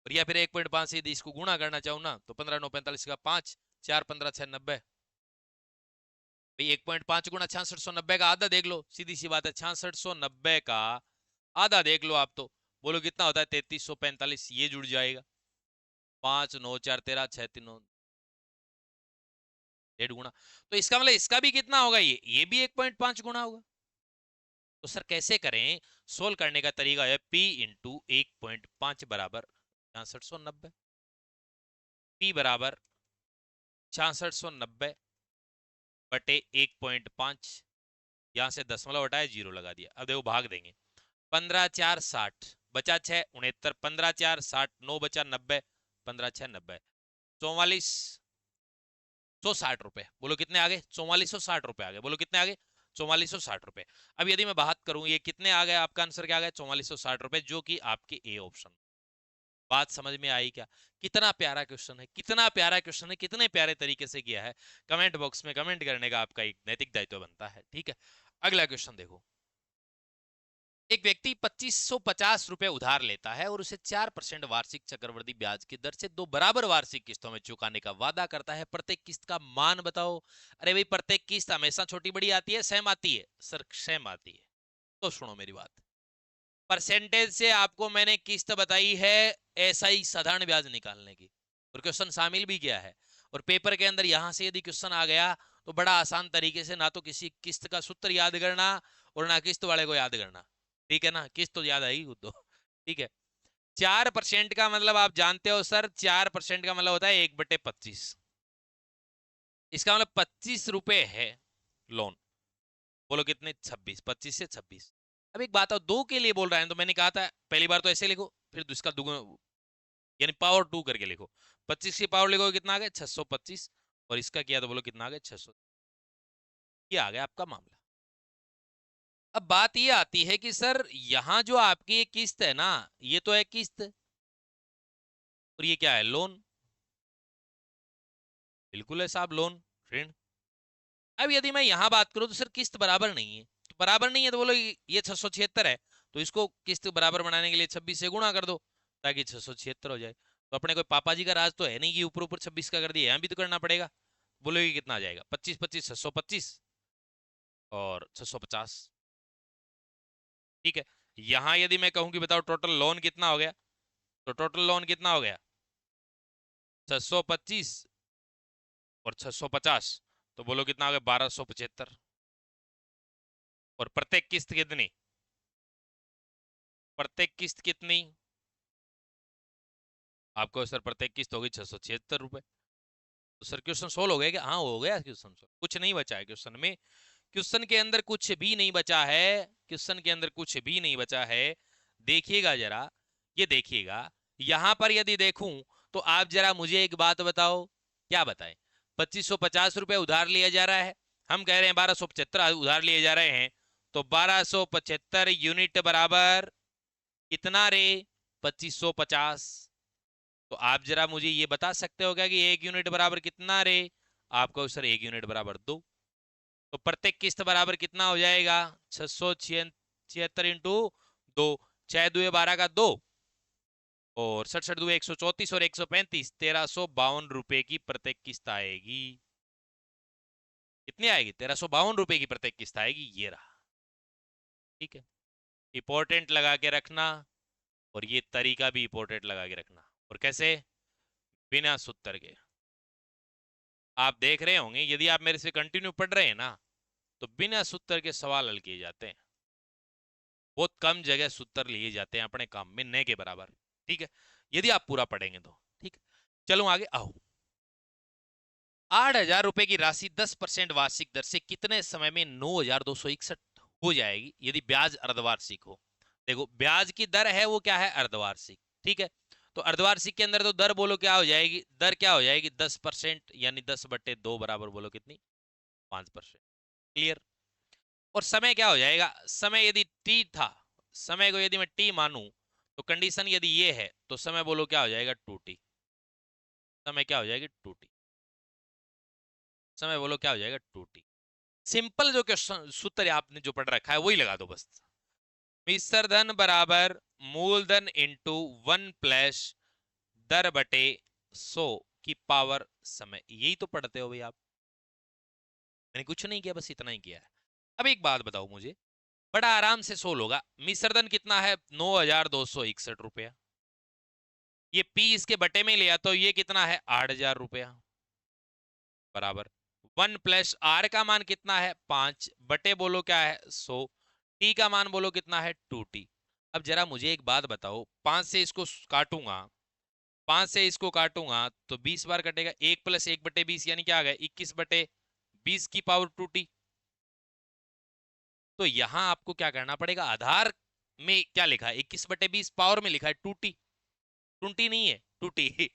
और या फिर 1.5 से यदि इसको गुणा करना चाहूँ ना तो 15,945 का 5, 4 15 6 90। भाई 1.5 गुना 6690 का आधा देख लो, सीधी सी बात है। 6690 का आधा देख लो आप, तो बोलो कितना होता है? 3345, ये जुड़ जाएगा। 5 9 4 13 6 3 9, 1.5 गुना। तो इसका मतलब इसका भी कितना होगा? ये भी 1.5 गुना होगा। तो सर कैसे करें? सोल्व करने का तरीका है P इंटू 1.5 बराबर 6690, P बराबर 6690 बटे 1.5, यहां से दशमलव हटाया, जीरो लगा दिया। अब देखो भाग देंगे, 15 4 60, बचा 6, 69, 15 4 60, 9 बचा 90, 15 6 90, 4460 रुपए। बोलो कितने आ गए? 4460 रुपए आ गए। बोलो कितने आ गए? 4460 रुपए। अब यदि मैं बात करूं ये कितने आ गए, आपका आंसर क्या आ गया? 4460 रुपए, जो कि आपके ए ऑप्शन। बात समझ में आई क्या? कितना प्यारा क्वेश्चन है, कितना प्यारा क्वेश्चन है, कितने प्यारे तरीके से किया है। कमेंट बॉक्स में कमेंट करने का आपका एक नैतिक दायित्व बनता है। ठीक है, अगला क्वेश्चन देखो। एक व्यक्ति 2550 रुपए उधार लेता है और उसे 4% वार्षिक चक्रवृद्धि ब्याज की दर से 2 बराबर वार्षिक किस्तों में चुकाने का वादा करता है। प्रत्येक किस्त का मान बताओ। अरे भाई, प्रत्येक किस्त हमेशा छोटी बड़ी आती है, सेम आती है? सर सेम आती है। तो सुनो मेरी बात, परसेंटेज से आपको मैंने किस्त बताई है ऐसा ही साधारण ब्याज निकालने की, और क्वेश्चन शामिल भी किया है। और पेपर के अंदर यहां से यदि क्वेश्चन आ गया तो बड़ा आसान तरीके से ना तो किसी किस्त का सूत्र याद करना और ना किस्त वाले को याद करना। ठीक है ना, किस्त तो याद आएगी खुद तो। ठीक है, 4% का मतलब आप जानते हो सर, 4% का मतलब होता है 1/25। इसका मतलब 25 रुपए है लोन। बोलो कितने? 26, 25 से 26। अब एक बात, दो के लिए बोल रहा है तो मैंने कहा था पहली बार तो ऐसे लिखो, फिर इसका दुगुना यानी पावर 2 करके लिखो। 25 की पावर लिखो कितना आ गया? 625। और इसका किया तो बोलो कितना आ गया? 600। ये आ गया आपका मामला। अब बात ये आती है कि सर यहां जो आपकी ये किस्त है ना, ये तो है किस्त, और ये क्या है? लोन। बिल्कुल है साहब, लोन, ऋण। अब यदि मैं यहां बात करूं तो सर किस्त बराबर नहीं है, तो बराबर नहीं है तो बोलो ये 676 है, तो इसको किस्त बराबर बनाने के लिए 26 से गुणा कर दो ताकि 676 हो जाए। तो अपने कोई पापा जी का राज तो है नहीं कि ऊपर ऊपर 26 का कर दिया, यहां भी तो करना पड़ेगा। बोलो ये कितना आ जाएगा? 25 25 625 और 650। ठीक है, यहां यदि मैं कहूं कि बताओ टोटल लोन कितना हो गया, तो टोटल लोन कितना हो गया? 625 और 650, तो बोलो कितना हो गया? 1275। और प्रत्येक किस्त कितनी? प्रत्येक किस्त कितनी आपको? सर प्रत्येक किस्त होगी 676 रुपए। तो सर क्वेश्चन सोल्व हो गया क्या? हाँ हो गया क्वेश्चन सोल्व, कुछ नहीं बचा है क्वेश्चन में। क्वेश्चन के अंदर कुछ भी नहीं बचा है, क्वेश्चन के अंदर कुछ भी नहीं बचा है। देखिएगा जरा, ये देखिएगा, यहां पर यदि देखूं तो आप जरा मुझे एक बात बताओ, क्या बताएं? 2550 रुपए उधार लिया जा रहा है, हम कह रहे हैं 1275 उधार लिए जा रहे हैं, तो 1275 यूनिट बराबर कितना रे? 2550। तो आप जरा मुझे ये बता सकते हो क्या कि 1 यूनिट बराबर कितना रे? आपको सर 1 यूनिट बराबर 2। तो प्रत्येक किस्त बराबर कितना हो जाएगा? 676 इंटू 2, 6 2 12 का 2, और 67 2 134 और 135 1352 रुपए की प्रत्येक किस्त आएगी। कितनी आएगी? 1352 रुपए की प्रत्येक किस्त आएगी। ये रहा। ठीक है, इंपॉर्टेंट लगा के रखना, और ये तरीका भी इंपॉर्टेंट लगा के रखना। और कैसे? बिना सूत्र के। आप देख रहे होंगे यदि आप मेरे से कंटिन्यू पढ़ रहे हैं ना, तो बिना सूत्र के सवाल हल किए जाते हैं। बहुत कम जगह सूत्र लिए जाते हैं अपने काम में, न के बराबर। ठीक है, यदि आप पूरा पढ़ेंगे तो। ठीक है, चलो आगे आओ। 8,000 रुपए की राशि 10% वार्षिक दर से कितने समय में 9,261 हो जाएगी यदि ब्याज अर्धवार्षिक हो? देखो, ब्याज की दर है वो क्या है? अर्धवार्षिक। ठीक है, तो अर्धवार्षिक के अंदर तो दर बोलो क्या हो जाएगी? दर क्या हो जाएगी? 10%, यानी 10/2 बराबर बोलो कितनी? 5%। क्लियर? और समय क्या हो जाएगा? समय यदि टी था, समय को यदि मैं टी मानूं, तो कंडीशन यदि ये है तो समय बोलो क्या हो जाएगा? 2t। समय क्या हो जाएगी? 2t। समय बोलो क्या हो जाएगा? 2t। सिंपल जो क्वेश्चन सूत्र आपने जो पढ़ रखा है वही लगा दो बस। मिश्र धन बराबर मूलधन इंटू 1 + दर बटे 100 की पावर समय। यही तो पढ़ते हो भाई आप, मैंने कुछ नहीं किया, बस इतना ही किया है। अब एक बात बताओ मुझे, बड़ा आराम से सोल होगा। मिश्र धन कितना है? 9,261 रुपया। ये पी इसके बटे में लिया तो ये कितना है? 8,000 रुपया बराबर 1 + r का मान कितना है? 5 बटे बोलो क्या है? 100। टी का मान बोलो कितना है? 2t। अब जरा मुझे एक बात बताओ, 5 से इसको काटूंगा, 5 से इसको काटूंगा तो 20 बार कटेगा। 1 + 1/20 यानी क्या आ गया? 21/20 की पावर 2t। तो यहां आपको क्या करना पड़ेगा? आधार में क्या लिखा है, 21/20 पावर में लिखा है 2t, 20 नहीं है 2t।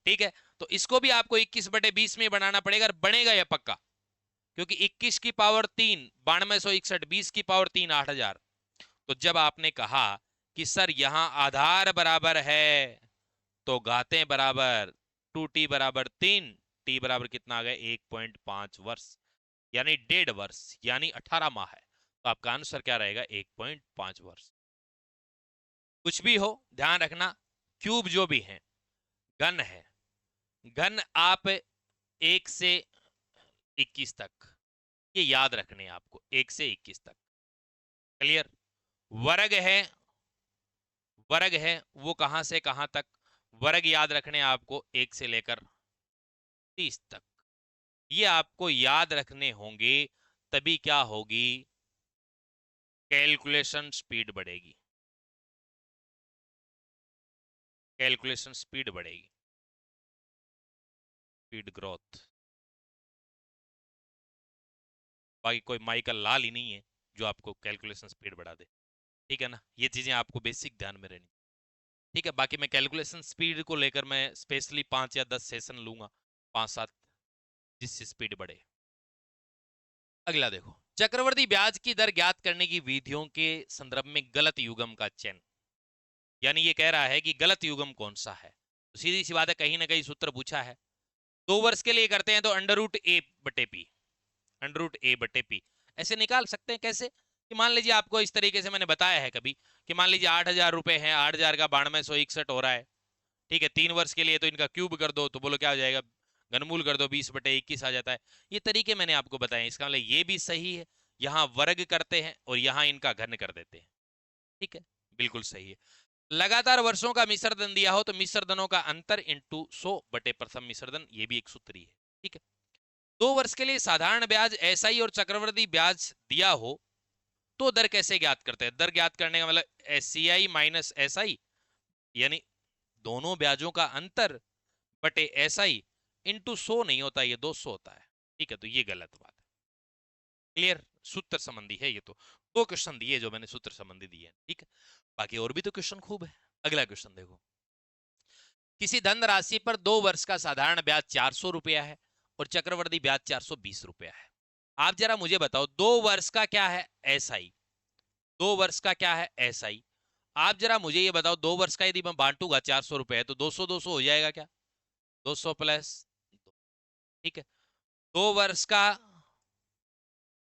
ठीक है, तो इसको भी आपको 21/20 में बनाना पड़ेगा, और बनेगा यह पक्का, क्योंकि 21 की पावर 3 9261, 20 की पावर 3 8000। तो जब आपने कहा कि सर यहां आधार बराबर है तो घातें बराबर, 2t बराबर 3, t बराबर कितना आ गया 1.5 वर्ष, यानी 1.5 वर्ष, यानी 18 माह है। तो आपका आंसर क्या रहेगा 1.5 वर्ष। कुछ भी हो ध्यान रखना, क्यूब जो भी है घन है, घन आप 1 से 21 तक, ये याद रखने हैं आपको, 1 से 21 तक। क्लियर? वर्ग है, वर्ग है वो कहां से कहां तक, वर्ग याद रखने आपको 1 से लेकर 30 तक, ये आपको याद रखने होंगे, तभी क्या होगी, कैलकुलेशन स्पीड बढ़ेगी, कैलकुलेशन स्पीड बढ़ेगी, स्पीड ग्रोथ। बाकी कोई माइकल लाल ही नहीं है जो आपको कैलकुलेशन स्पीड बढ़ा दे। ठीक है ना, ये चीजें आपको बेसिक ध्यान में रहनी। ठीक है, बाकी मैं कैलकुलेशन स्पीड को लेकर मैं स्पेशली 5 या 10 सेशन लूंगा, 5-7, जिससे स्पीड बढ़े। अगला देखो, चक्रवर्ती ब्याज की दर ज्ञात करने की विधियों के संदर्भ में गलत युग्म का चयन, यानी ये कह रहा है कि गलत युग्म कौन सा है। तो सीधी सी बात है, कहीं ना कहीं सूत्र पूछा है। 2 वर्ष के लिए करते हैं तो √a/p, √a/p ऐसे निकाल सकते हैं। कैसे? कि मान लीजिए आपको इस तरीके से मैंने बताया है कभी, कि मान लीजिए 8000 रुपए हैं, 8000 का 9261 हो रहा है। ठीक है, 3 वर्ष के लिए, तो इनका क्यूब कर दो तो बोलो क्या हो जाएगा, घनमूल कर दो, 20/21 आ जाता है। ये तरीके मैंने आपको बताए, इसका मतलब ये भी सही है, यहाँ वर्ग करते हैं और यहाँ इनका घन कर देते हैं। ठीक है, बिल्कुल सही है। लगातार वर्षों का मिश्र धन दिया हो तो मिश्र धनों का अंतर इंटू 100/प्रथम मिश्र धन, ये भी एक सूत्र ही है। ठीक है, 2 वर्ष के लिए साधारण ब्याज एसआई और चक्रवृद्धि ब्याज दिया हो तो दर कैसे ज्ञात करते हैं। दर ज्ञात करने का मतलब एससीआई माइनस एसआई, यानी दोनों ब्याजों का अंतर बटे एसआई इंटू 100 नहीं होता, ये 200 होता है। ठीक है, तो ये गलत बात है। क्लियर? सूत्र संबंधी है ये तो, 2 क्वेश्चन दिए जो मैंने सूत्र संबंधी दिए। ठीक है, बाकी और भी तो क्वेश्चन खूब है। अगला क्वेश्चन देखो, किसी धन राशि पर 2 वर्ष का साधारण ब्याज 400 रुपया है और चक्रवर्ती ब्याज 420 रुपया है। आप जरा मुझे बताओ, 2 वर्ष का क्या है एसआई, 2 वर्ष का क्या है एसआई। आप जरा मुझे ये बताओ, 2 वर्ष का यदि मैं बांटूंगा 400 रुपए है तो 200 हो जाएगा क्या, 200 प्लस। ठीक है, 2 वर्ष का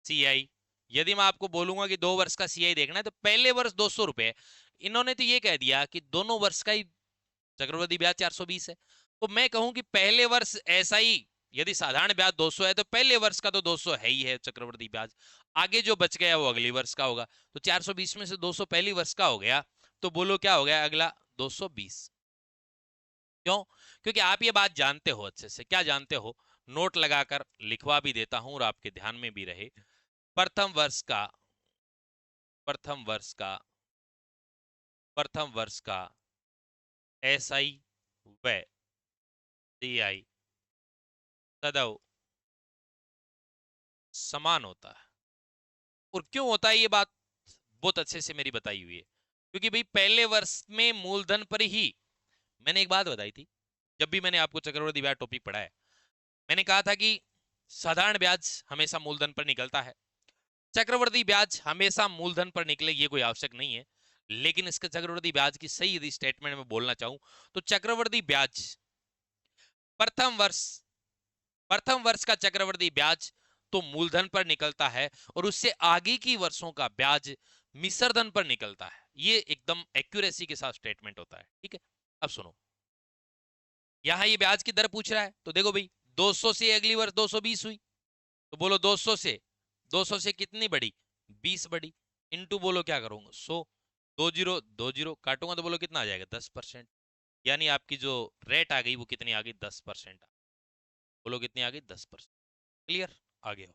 सीआई, यदि मैं आपको बोलूंगा कि 2 वर्ष का सीआई देखना है तो पहले वर्ष 200 रुपए, इन्होंने तो ये कह दिया कि दोनों वर्ष का ही चक्रवृद्धि ब्याज 420 है, तो मैं कहूं कि पहले वर्ष एसआई, यदि साधारण ब्याज 200 है तो पहले वर्ष का तो 200 है ही है चक्रवृद्धि ब्याज, आगे जो बच गया वो अगली वर्ष का होगा। तो 420 में से 200 पहली वर्ष का हो गया, तो बोलो क्या हो गया अगला, 220। क्यों? क्योंकि आप ये बात जानते हो अच्छे से, क्या जानते हो, नोट लगाकर लिखवा भी देता हूं और आपके ध्यान में भी रहे। प्रथम वर्ष का, प्रथम वर्ष का, प्रथम वर्ष का एसआई व सीआई सदैव समान होता है। और क्यों होता है ये बात, बहुत अच्छे से मेरी बताई हुई है, क्योंकि भाई पहले वर्ष में मूलधन पर ही, मैंने एक बात बताई थी जब भी मैंने आपको चक्रवृद्धि ब्याज टॉपिक पढ़ाया, मैंने कहा था कि साधारण ब्याज हमेशा मूलधन पर निकलता है, चक्रवृद्धि ब्याज हमेशा मूलधन पर निकले ये कोई आवश्यक नहीं है। लेकिन इसका चक्रवृद्धि ब्याज की सही यदि स्टेटमेंट में बोलना चाहूं तो चक्रवृद्धि ब्याज प्रथम वर्ष, प्रथम वर्ष का चक्रवृद्धि ब्याज तो मूलधन पर निकलता है और उससे आगे की वर्षों का ब्याज मिश्रधन पर निकलता है। ये एकदम एक्यूरेसी के साथ स्टेटमेंट होता है। ठीक है, अब सुनो, यहां ये ब्याज की दर पूछ रहा है, तो देखो भाई 200 से अगली वर्ष 220 हुई, तो बोलो 200 से कितनी बढ़ी, 20 बढ़ी, इनटू बोलो क्या करूंगा 100, 20 काटूंगा तो बोलो कितना आ जाएगा 10%, यानी आपकी जो रेट आ गई वो कितनी आ गई 10%, बोलो कितनी आ गई 10%। क्लियर? आगे हो,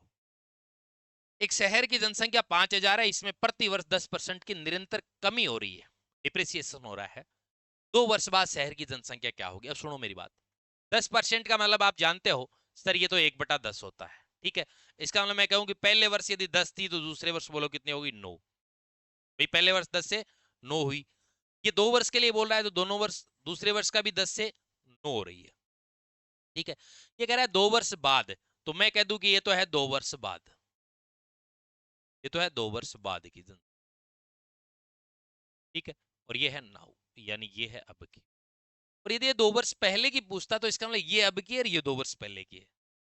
एक शहर की जनसंख्या 5000 है, इसमें प्रति वर्ष 10% की निरंतर कमी हो रही है, डिप्रिसिएशन हो रहा है। 2 वर्ष बाद शहर की जनसंख्या क्या होगी। अब सुनो मेरी बात, 10% का मतलब आप जानते हो सर, ये तो 1/10 होता है। ठीक है, इसका मतलब मैं कहूं कि पहले वर्ष यदि 10 थी तो दूसरे वर्ष बोलो कितनी होगी 9, भाई पहले वर्ष 10 से 9 हुई, ये 2 वर्ष के लिए बोल रहा है तो दोनों वर्ष दूसरे वर्ष का भी 10 से 9 हो रही है। ठीक है, ये कह रहा है 2 वर्ष बाद, तो मैं कह दूं कि ये तो है 2 वर्ष बाद, ये तो है 2 वर्ष बाद की जनसंख्या। ठीक है, और ये है नाउ, यानी ये है अब की। और यदि ये 2 वर्ष पहले की पूछता तो इसका मतलब ये अब की है और ये 2 वर्ष पहले की है,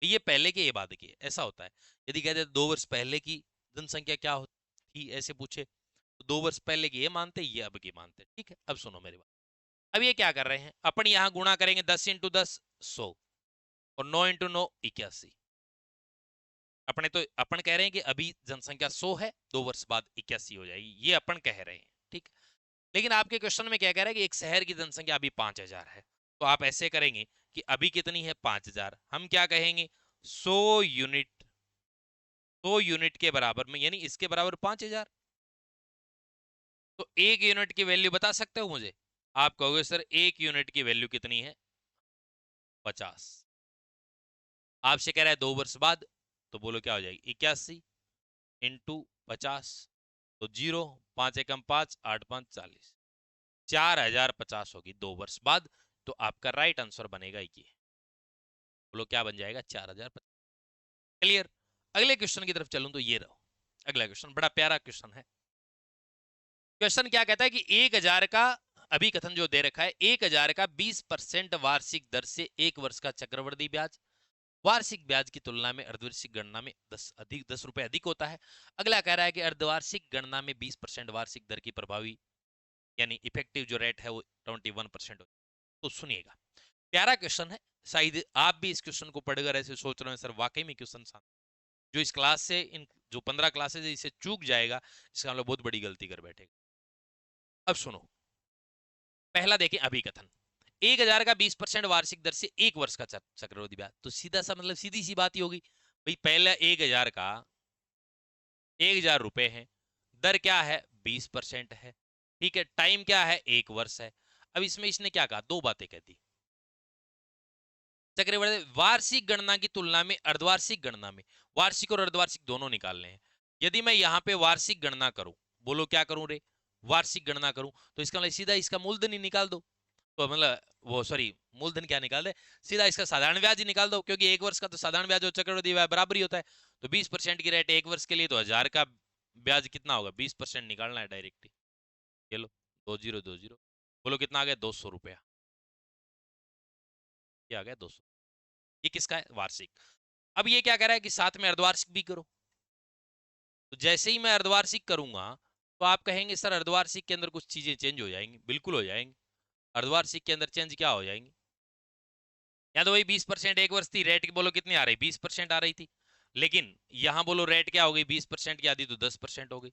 ये पहले की ये बाद की है, ऐसा होता है। यदि कहते 2 वर्ष पहले की जनसंख्या क्या थी ऐसे पूछे तो 2 वर्ष पहले की ये मानते, ये अब की मानते। ठीक है, अब सुनो मेरी बात। अब ये क्या कर रहे हैं, अपन यहां गुणा करेंगे 10 इंटू 10 100 और 9 इंटू 9 81। अपने तो अपन कह रहे हैं कि अभी जनसंख्या 100 है, 2 वर्ष बाद 81 हो जाएगी, ये अपन कह रहे हैं। ठीक, लेकिन आपके क्वेश्चन में क्या कह रहा है कि एक शहर की जनसंख्या अभी 5000 है, तो आप ऐसे करेंगे कि अभी कितनी है 5000, हम क्या कहेंगे 100 यूनिट, 100 यूनिट के बराबर में, यानी इसके बराबर 5000। तो एक यूनिट की वैल्यू बता सकते हो मुझे? आप कहोगे सर एक यूनिट की वैल्यू कितनी है 50। आपसे कह रहा है 2 वर्ष बाद, तो बोलो क्या हो जाएगी 81 इंटू 50, तो 0, 5 एकम 5, 8 5 40, 4050 होगी 2 वर्ष बाद। तो आपका राइट आंसर बनेगा ये, बोलो क्या बन जाएगा 4050। क्लियर? अगले क्वेश्चन की तरफ चलूं तो ये रहो, अगला क्वेश्चन बड़ा प्यारा क्वेश्चन है। क्वेश्चन क्या कहता है कि 1000 का अभी कथन जो दे रखा है, 1000 का 20% वार्षिक दर से 1 वर्ष का चक्रवृद्धि ब्याज वार्षिक ब्याज की तुलना में अर्धवार्षिक गणना में 10 रुपए अधिक होता है। अगला कह रहा है कि अर्धवार्षिक गणना में 20% वार्षिक दर की प्रभावी यानी इफेक्टिव जो रेट है वो 21% हो। तो सुनिएगा, प्यारा क्वेश्चन है, शायद आप भी इस क्वेश्चन को पढ़कर ऐसे सोच रहे हैं सर वाकई में क्वेश्चन जो इस क्लास से इन जो 15 क्लासेज है इसे चूक जाएगा, इसका मतलब बहुत बड़ी गलती कर बैठेगा। अब सुनो, पहला देखें अभी कथन, 1000 का 20% वार्षिक दर से 1 वर्ष का चक्रवृद्धि ब्याज, तो सीधा सा मतलब सीधी सी बात ही होगी भाई, पहला 1000 का 1000 रुपए है, दर क्या है 20% है, ठीक है, टाइम क्या है 1 वर्ष है। अब इसमें इसने क्या कहा, दो बातें कह दी, चक्रवृद्धि वार्षिक गणना की तुलना में अर्धवार्षिक गणना में, वार्षिक और अर्धवार्षिक दोनों निकालने हैं। यदि मैं यहाँ पे वार्षिक गणना करूं, बोलो क्या करूं रे, वार्षिक गणना करूं, तो इसका मतलब सीधा इसका मूलधन ही निकाल दो, तो मतलब वो सॉरी मूलधन क्या निकाल दे, सीधा इसका साधारण ब्याज ही निकाल दो, क्योंकि 1 वर्ष का तो साधारण ब्याज और चक्रवृद्धि ब्याज बराबर ही होता है। तो 20% की रेट 1 वर्ष के लिए, तो 1000 का ब्याज कितना होगा, 20% निकालना है डायरेक्ट ही। चलो 2020, बोलो कितना आ गया 200 रुपया, क्या आ गया 200। ये किसका है, वार्षिक। अब ये क्या कह रहा है कि साथ में अर्धवार्षिक भी करो, तो जैसे ही मैं अर्धवार्षिक करूंगा तो आप कहेंगे सर अर्धवार्षिक के अंदर कुछ चीजें चेंज हो जाएंगी, बिल्कुल हो जाएंगी। अर्धवार्षिक के अंदर चेंज क्या हो जाएंगी, या तो वही 20% 1 वर्ष थी, रेट बोलो कितनी आ रही 20% आ रही थी, लेकिन यहां बोलो रेट क्या हो गई 20% की आधी तो 10% हो गई,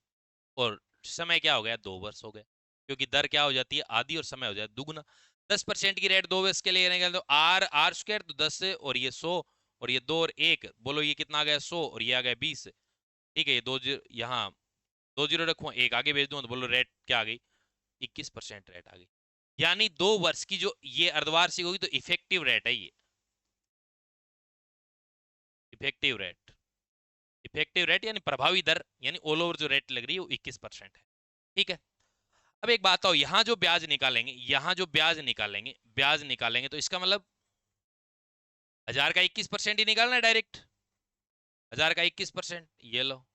और समय क्या हो गया 2 वर्ष हो गया, क्योंकि दर क्या हो जाती है आधी और समय हो जाता है दुगना। 10% की रेट 2 वर्ष के लिए निकाल दो, आर स्क्वायर तो 10 और ये 100 और ये 2 और 1, बोलो ये कितना आ गया 100 और ये आ गया 20। ठीक है, ये दो यहाँ 2 जीरो रखूँ, एक आगे भेज दूँ, तो बोलो रेट क्या आ गई 21% रेट आ गई। यानी 2 वर्ष की जो ये अर्धवार्षिक होगी तो इफेक्टिव रेट है ये, इफेक्टिव रेट, इफेक्टिव रेट यानी प्रभावी दर, यानी ऑल ओवर जो रेट लग रही है वो 21% है। ठीक है, अब एक बात आओ, यहां जो ब्याज निकालेंगे, यहां जो ब्याज निकालेंगे तो इसका मतलब 1000 का 21% ही निकालना है डायरेक्ट, 1000 का 21%, ये लो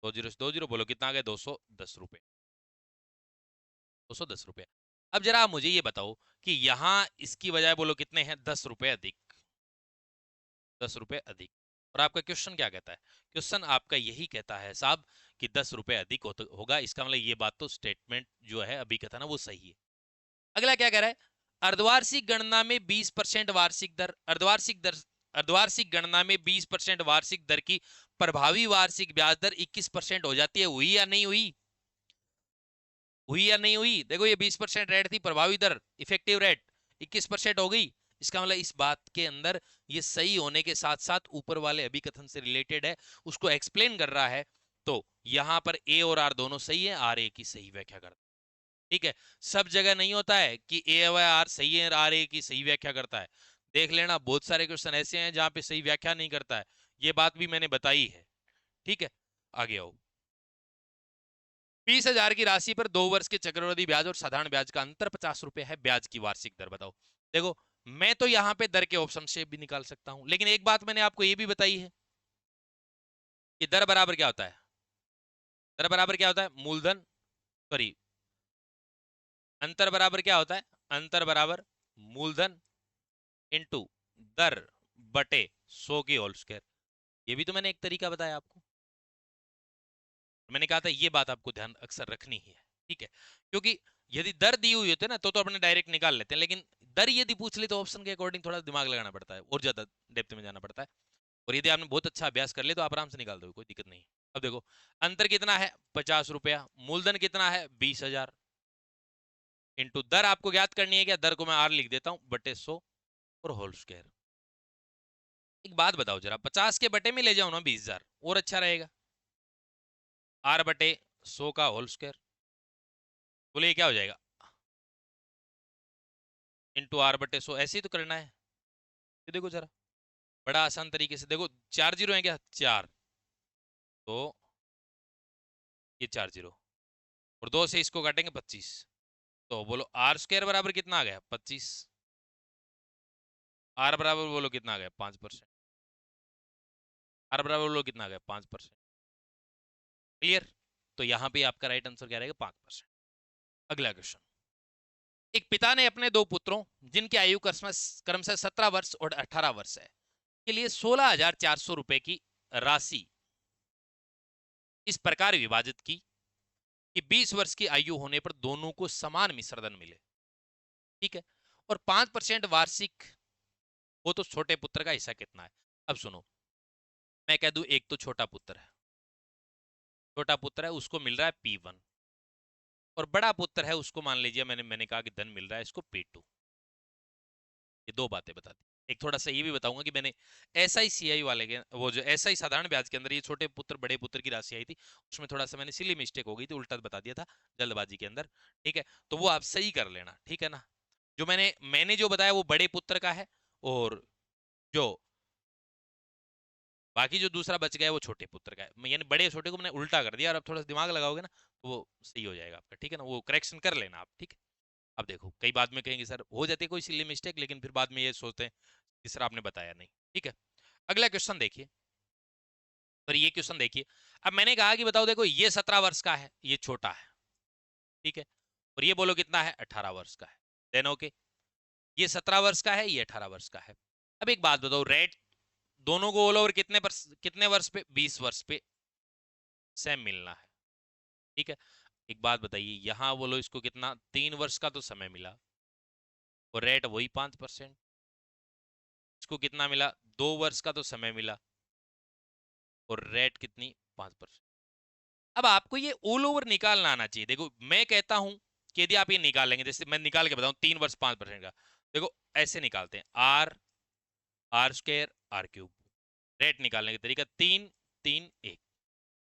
20 बोलो कितना आ गया 210 रुपए, 210 रुपए। अब जरा मुझे ये बताओ कि यहां इसकी बजाय बोलो कितने हैं 10 रुपए अधिक, 10 रुपए अधिक। और आपका क्वेश्चन क्या कहता है, क्वेश्चन आपका यही कहता है साहब कि 10 रुपए अधिक होगा, इसका मतलब ये बात तो स्टेटमेंट जो है अभी कहता ना वो सही है। अगला क्या कह रहा है, अर्धवार्षिक गणना में 20% वार्षिक दर, अर्धवार्षिक गणना में 20% वार्षिक दर की प्रभावी वार्षिक ब्याज दर 21% हो जाती है, हुई या नहीं हुई, हुई या नहीं हुई? देखो ये 20% रेट थी, प्रभावी दर इफेक्टिव रेट 21% हो गई, इसका मतलब इस बात के अंदर ये सही होने के साथ साथ ऊपर वाले अभिकथन से रिलेटेड है, उसको एक्सप्लेन कर रहा है। तो यहां पर ए और आर दोनों सही है, आर ए की सही व्याख्या करता है। ठीक है, सब जगह नहीं होता है कि ए व आर सही है, आर ए की सही व्याख्या करता है। देख लेना बहुत सारे क्वेश्चन ऐसे हैं जहां पे सही व्याख्या नहीं करता है, ये बात भी मैंने बताई है। ठीक है, आगे आओ। 20,000 की राशि पर 2 वर्ष के चक्रवृद्धि ब्याज और साधारण ब्याज का अंतर 50 रुपए है। ब्याज की वार्षिक दर बताओ। देखो, मैं तो यहां पे दर के ऑप्शन से भी निकाल सकता हूं, लेकिन एक बात मैंने आपको ये भी बताई है कि दर बराबर क्या होता है। दर बराबर क्या होता है? मूलधन, सॉरी, अंतर बराबर क्या होता है? अंतर बराबर मूलधन इंटू दर बटे 100 की होल स्क्वायर। ये भी तो मैंने एक तरीका बताया आपको। मैंने कहा था ये बात आपको ध्यान अक्सर रखनी ही है, ठीक है? क्योंकि यदि दर दी हुई होती है ना तो अपने डायरेक्ट निकाल लेते हैं, लेकिन दर यदि पूछ ली तो ऑप्शन के अकॉर्डिंग थोड़ा दिमाग लगाना पड़ता है और ज्यादा डेप्थ में जाना पड़ता है। और यदि आपने बहुत अच्छा अभ्यास कर लिया तो आप आराम से निकाल दोगे, कोई दिक्कत नहीं। अब देखो, अंतर कितना है? 50 रुपया। मूलधन कितना है? 20,000। इंटू दर आपको ज्ञात करनी है क्या? दर को मैं आर लिख देता हूं बटे 100 और होल स्क्वायर। एक बात बताओ जरा, 50 के बटे में ले जाओ ना 20,000, और अच्छा रहेगा। आर बटे 100 का होल स्क्वायर, बोले ये क्या हो जाएगा? इंटू आर बटे 100, ऐसे ही तो करना है। ये देखो जरा, बड़ा आसान तरीके से देखो, 4 जीरो है क्या? 4, तो ये 4 जीरो, और 2 से इसको काटेंगे 25। तो बोलो आर स्क्वायर बराबर कितना आ गया? 25। आर बराबर बोलो कितना आ गया? 5%। आर बराबर बोलो कितना आ गया? 5%। क्लियर? तो यहां पे आपका राइट आंसर क्या रहेगा? 5%। अगला क्वेश्चन। एक पिता ने अपने दो पुत्रों, जिनकी आयु क्रमशः 17 वर्ष और 18 वर्ष है, के लिए 16,400 रुपए की राशि इस प्रकार विभाजित की कि 20 वर्ष की आयु होने पर दोनों को समान मिश्रधन मिले, ठीक है? और 5% वार्षिक हो तो छोटे पुत्र का हिस्सा कितना है? अब सुनो, मैं कह दूं एक तो छोटा पुत्र है, छोटा पुत्र है, उसको मिल रहा है P1, और बड़ा पुत्र है, उसको मान लीजिए मैंने कहा कि धन मिल रहा है इसको P2। ये दो बातें बता दी। एक थोड़ा सा ये भी बताऊंगा कि मैंने SI वाले के, वो जो SI साधारण ब्याज के अंदर ये छोटे पुत्र बड़े पुत्र की राशि आई थी, उसमें थोड़ा सा मैंने सिली मिस्टेक हो गई थी, उल्टा बता दिया था जल्दबाजी के अंदर, ठीक है? तो वो आप सही कर लेना, ठीक है ना? जो मैंने जो बताया वो बड़े पुत्र का है, और जो बाकी जो दूसरा बच गया है वो छोटे पुत्र का है। यानी बड़े छोटे को मैंने उल्टा कर दिया, और अब थोड़ा सा दिमाग लगाओगे ना तो वो सही हो जाएगा आपका, ठीक है ना? वो करेक्शन कर लेना आप, ठीक है? अब देखो, कई बाद में कहेंगे सर हो जाती है कोई सिली मिस्टेक, लेकिन फिर बाद में ये सोचते हैं कि सर आपने बताया नहीं, ठीक है? अगला क्वेश्चन देखिए, और ये क्वेश्चन देखिए। अब मैंने कहा कि बताओ, देखो ये 17 वर्ष का है, ये छोटा है, ठीक है? और ये बोलो कितना है? 18 वर्ष का है। देन ओके, ये 17 वर्ष का है, ये 18 वर्ष का है। अब एक बात बताओ, रेट दोनों को ऑल ओवर कितने वर्ष पे? 20 वर्ष पे सेम मिलना है, ठीक है? एक बात बताइए, यहां बोलो इसको कितना? 3 वर्ष का तो समय मिला, और रेट वही 5%। इसको कितना मिला? 2 वर्ष का तो समय मिला, और रेट कितनी? 5%। अब आपको ये ऑल ओवर निकालना आना चाहिए। देखो, मैं कहता हूं कि यदि आप ये निकालेंगे, जैसे मैं निकाल के बताऊं, 3 वर्ष 5% का, देखो ऐसे निकालते हैं, r square r cube. Rate निकालने का तरीका 3 3 1।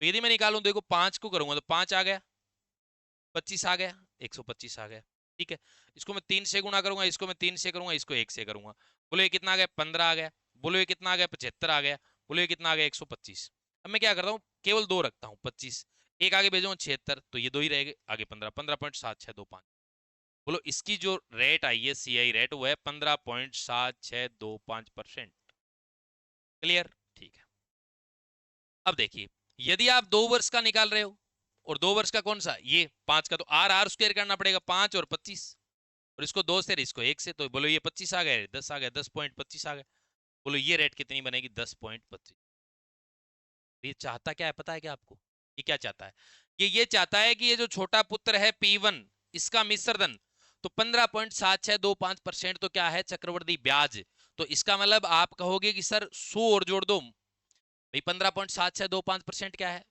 तो यदि मैं निकालूं, देखो 5 को करूंगा तो 5 आ गया, 25 आ गया, 125 आ गया, ठीक है? इसको मैं 3 से गुणा करूंगा, इसको मैं 3 से करूंगा, इसको 1 से करूंगा, बोलो ये कितना आ गया? 15 आ गया। बोलो ये कितना आ गया? 75 आ गया। बोलो ये कितना आ गया? 125। अब मैं क्या करता हूँ, केवल दो रखता हूँ, 25, एक आगे भेजूंगा 76, तो ये दो ही रहेगा, आगे 15, 15.7625। बोलो इसकी जो रेट आई है, CI रेट, वो है 15.7625%। क्लियर? ठीक है। अब देखिए, यदि आप 2 वर्ष का निकाल रहे हो, और 2 वर्ष का कौन सा? ये 5 का, तो आर आर स्क्वायर करना पड़ेगा, 5 और 25, और इसको 2 से इसको 1 से, तो बोलो ये 25 आ गया, 10 आ गया, 10.25 आ गया। बोलो ये रेट कितनी बनेगी? 10.25। ये चाहता क्या है पता है क्या आपको? ये क्या चाहता है? ये चाहता है कि ये जो छोटा पुत्र है P1, इसका मिश्रधन, तो 15.7625% तो क्या है? चक्रवृद्धि ब्याज। तो इसका मतलब आप कहोगे कि सर 100 और जोड़ दो भाई, 15.7625% क्या है?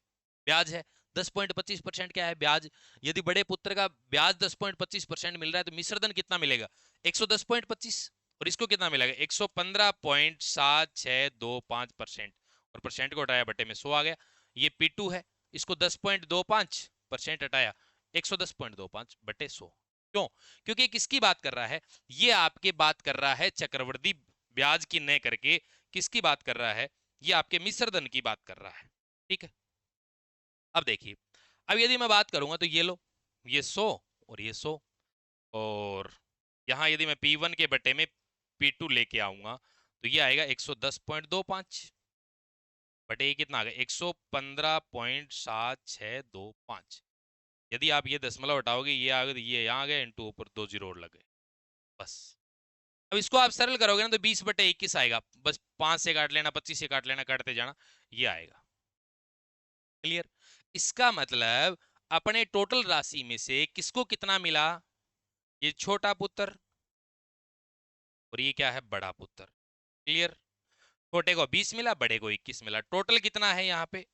ब्याज है। 10.25% क्या है? ब्याज। यदि बड़े पुत्र का ब्याज 10.25% मिल रहा है, तो मिश्रधन कितना मिलेगा? 110.25। और इसको कितना मिलेगा? 115.7625%। और परसेंट को हटाया, बटे में 100 आ गया। ये P2 है, इसको 10.25% हटाया, 110.25 बटे 100। क्यों? क्योंकि ये किसकी बात कर रहा है? ये आपके बात कर रहा है चक्रवृद्धि ब्याज की, न करके किसकी बात कर रहा है? ये आपके मिश्रधन की बात कर रहा है, ठीक है? अब देखिए, अब यदि मैं बात करूंगा तो ये लो, ये 100 और ये 100, और यहाँ यदि मैं P1 के बटे में P2 लेके आऊंगा तो ये आएगा 110.25 बटे ये कितना आ गया 115.7625। यदि आप ये दशमलव हटाओगे ये आ गया, ये यहाँ आ गया, इंटू ऊपर 2 जीरो और लगे, बस। अब इसको आप सरल करोगे ना तो 20/21 आएगा, बस 5 से काट लेना, 25 से काट लेना, काटते जाना, ये आएगा। क्लियर? इसका मतलब अपने टोटल राशि में से किसको कितना मिला? ये छोटा पुत्र और ये क्या है? बड़ा पुत्र। क्लियर? छोटे को 20 मिला, बड़े को 21 मिला। टोटल कितना है यहाँ पे?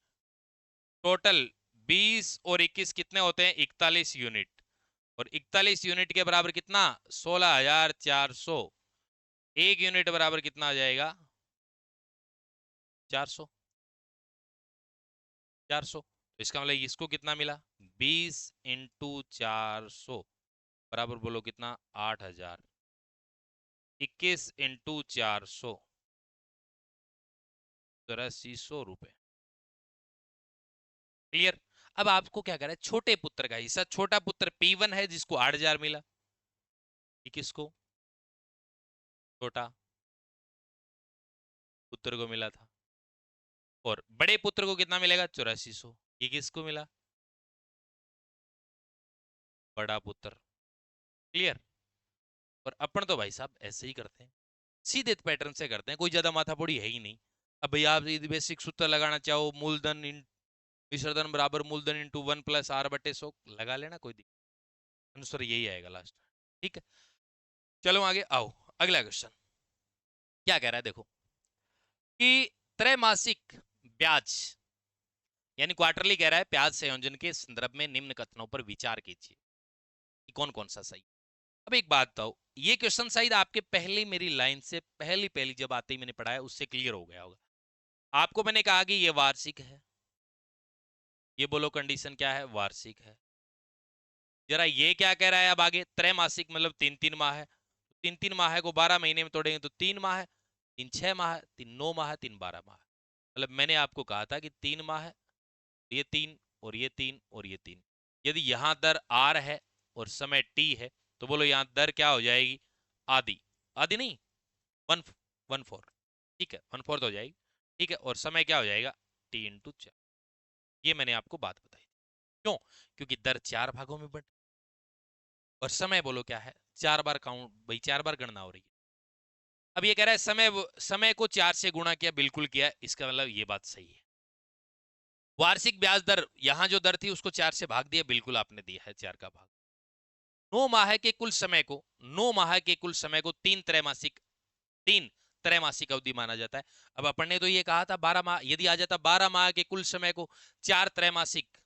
टोटल 20 और 21 कितने होते हैं? 41 यूनिट। और 41 यूनिट के बराबर कितना? 16,400। एक यूनिट बराबर कितना आ जाएगा? 400। 400, तो इसका मतलब इसको कितना मिला? 20 इंटू 400 बराबर बोलो कितना? 8,000। 21 इंटू 400 ₹8300। क्लियर? अब आपको क्या करा है? छोटे पुत्र का हिस्सा, छोटा पुत्र P1 है जिसको 8,000 मिला, ये किसको? छोटा पुत्र को मिला था। और बड़े पुत्र को कितना मिलेगा? 8400, ये किसको मिला? बड़ा पुत्र। क्लियर? और अपन तो भाई साहब ऐसे ही करते हैं, सीधे पैटर्न से करते हैं, कोई ज्यादा माथापड़ी है ही नहीं। अब भैया आप यदि बेसिक सूत्र लगाना चाहो, मूलधन इन विसर्धन बराबर मूलधन इंटू 1+r/100 लगा लेना, कोई दिक्कत। आंसर यही आएगा लास्ट। ठीक है, चलो आगे आओ। अगला क्वेश्चन क्या कह रहा है देखो, कि त्रैमासिक ब्याज यानी क्वार्टरली कह रहा है, ब्याज संयोजन के संदर्भ में निम्न कथनों पर विचार कीजिए कि कौन कौन सा सही। अब एक बात बताओ, ये क्वेश्चन शायद आपके पहली मेरी लाइन से पहली पहली जब आते ही मैंने पढ़ा है उससे क्लियर हो गया होगा। आपको मैंने कहा कि ये वार्षिक है, ये बोलो कंडीशन क्या है? वार्षिक है। जरा ये क्या कह रहा है अब आगे? त्रैमासिक मतलब 3-3 माह है, 3-3 माह को 12 महीने में तोड़ेंगे तो 3 माह है, 3 6 माह है, 3 9 माह है, 3 12 माह है। मतलब मैंने आपको कहा था कि 3 माह है, ये 3 और ये 3 और ये 3। यदि यहां दर R है और समय T है तो बोलो यहां दर क्या हो जाएगी? आधी। आधी नहीं, 1/4। ठीक है, 1/4 हो जाएगी। ठीक है, और समय क्या हो जाएगा? T/4। ये मैंने आपको बात बताई। क्यों? क्योंकि दर 4 भागों में बट, और समय बोलो क्या है? 4 बार काउंट, भाई 4 बार गणना हो रही है। अब ये कह रहा है समय को 4 से गुणा किया, बिल्कुल किया, इसका मतलब ये बात सही है। वार्षिक ब्याज दर, यहां जो दर थी उसको 4 से भाग दिया, बिल्कुल आपने दिया है 4 का भाग। 9 माह के कुल समय को, 9 माह के कुल समय को 3 त्रैमासिक अवधि माना जाता है। अब अपन ने तो ये कहा था 12 माह, यदि आ जाता 12 माह के कुल समय को 4 त्रैमासिक,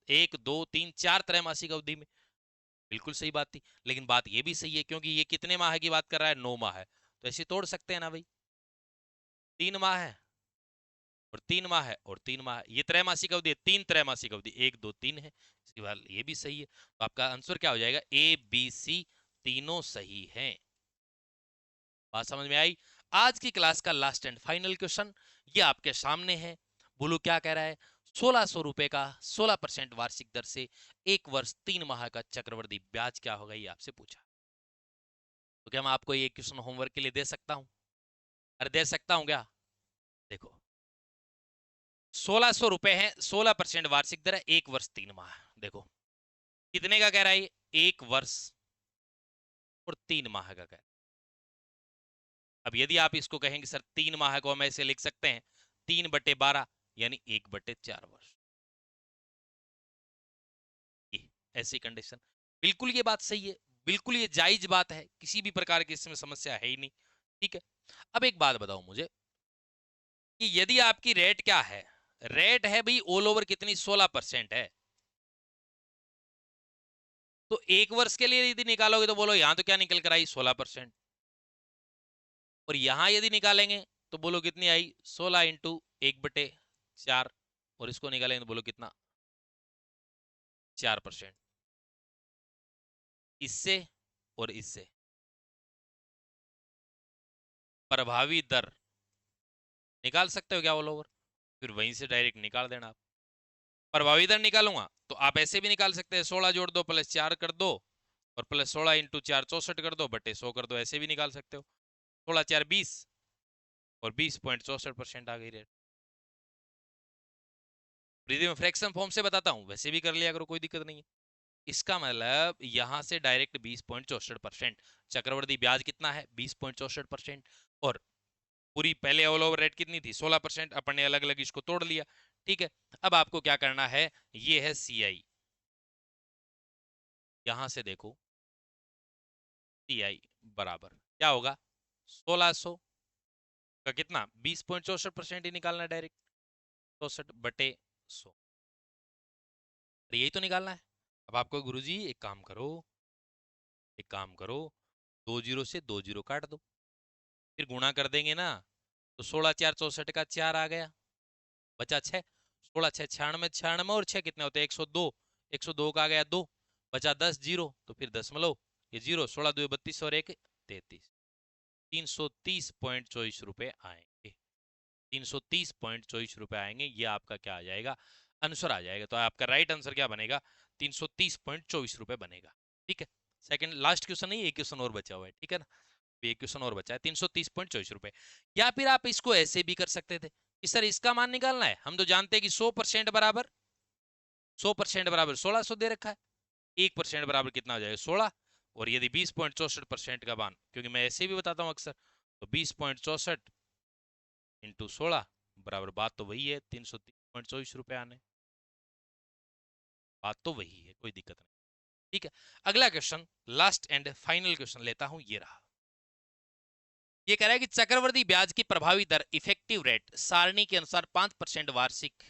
1 2 3 4 त्रैमासिक अवधि में, बिल्कुल सही बात थी। लेकिन बात ये भी सही है क्योंकि ये कितने माह की बात कर रहा है? 9 माह है, तो ऐसे तोड़ सकते हैं ना भाई, 3 माह है और 3 माह है और 3 माह है, ये त्रैमासिक अवधि है, 3 त्रैमासिक अवधि, 1 2 3 है। इसके बाद ये भी सही है, तो आपका आंसर क्या हो जाएगा? A B C तीनों सही हैं। बात समझ में आई? आज की क्लास का लास्ट एंड फाइनल क्वेश्चन ये आपके सामने है। बोलो क्या कह रहा है? 1600 रुपए का 16% वार्षिक दर से 1 वर्ष 3 माह का चक्रवृद्धि ब्याज क्या होगा, ये आपसे पूछा। तो क्या मैं आपको ये क्वेश्चन होमवर्क के लिए दे सकता हूं? अरे दे सकता हूं क्या? देखो, 1600 रुपए है, 16% वार्षिक दर है, 1 वर्ष 3 माह। देखो कितने का कह रहा है? 1 वर्ष और 3 माह का कह रहा है। अब यदि आप इसको कहेंगे सर 3 माह को हम ऐसे लिख सकते हैं 3/12 यानी 1/4 वर्ष, ये ऐसी कंडीशन। बिल्कुल ये बात सही है, बिल्कुल ये जायज बात है, किसी भी प्रकार की इसमें समस्या है ही नहीं। ठीक है, अब एक बात बताओ मुझे कि यदि आपकी रेट क्या है? रेट है भाई ऑल ओवर कितनी? 16% है। तो 1 वर्ष के लिए यदि निकालोगे तो बोलो यहां तो क्या निकल कर आई? 16%। और यहां यदि निकालेंगे तो बोलो कितनी आई? 16 × 1/4, और इसको निकालेंगे तो बोलो कितना? 4%। इससे और इससे प्रभावी दर निकाल सकते हो क्या ऑल ओवर? फिर वहीं से डायरेक्ट निकाल देना आप। प्रभावी दर निकालूंगा तो आप ऐसे भी निकाल सकते हैं, 16 जोड़ दो प्लस 4 कर दो और प्लस 16 इंटू 4 64 कर दो बटे 100 कर दो, ऐसे भी निकाल सकते हो। 16 4 20 और 20.64% आ गई रेट। यदि मैं फ्रैक्शन फॉर्म से बताता हूँ वैसे भी कर लिया करो, कोई दिक्कत नहीं है। इसका मतलब यहां से डायरेक्ट 20.64%। चक्रवर्ती ब्याज कितना है 20.64%। और पूरी पहले ऑल ओवर रेट कितनी थी 16%, अपन ने अलग अलग इसको तोड़ लिया। ठीक है, अब आपको क्या करना है, ये है सीआई, यहां से देखो सीआई बराबर क्या होगा 1600 का कितना 20.64% ही निकालना है डायरेक्ट, 64/100, यही तो निकालना है। अब आपको गुरुजी एक काम करो, 2 जीरो से 2 जीरो काट दो, फिर गुणा कर देंगे ना, तो 16 4 64 का 4 आ गया, बचा 6, 16 6 96, 96 और 6 कितने होते हैं 102, 102 का आ गया 2, बचा 10 जीरो, तो फिर दशमलव ये जीरो, 16 2 32 और 1 33, 330.24 रुपए आएंगे, 330.24 रुपए आएंगे। ये आपका क्या आ जाएगा, आंसर आ जाएगा। तो आपका राइट आंसर क्या बनेगा, 330.24 रुपए बनेगा। ठीक है, सेकंड लास्ट क्वेश्चन नहीं, एक क्वेश्चन और बचा हुआ है, ठीक है ना, एक क्वेश्चन और बचा है 330.24 रुपए। या फिर आप इसको ऐसे भी कर सकते थे कि सर इसका मान निकालना है, हम तो जानते हैं कि 100% बराबर 100% बराबर 1600 दे रखा है, 1% बराबर कितना हो जाएगा 16, और यदि 20.64% का मान, क्योंकि मैं ऐसे भी बताता हूँ अक्सर, तो 20.64 इंटू 16 बराबर, बात तो वही है 330.24 रुपए आने, बात तो वही है, कोई दिक्कत नहीं। ठीक है, अगला question, last and final question लेता हूं, ये रहा। ये कह रहा है कि चक्रवर्ती ब्याज की प्रभावी दर इफेक्टिव रेट सारणी के अनुसार 5% वार्षिक।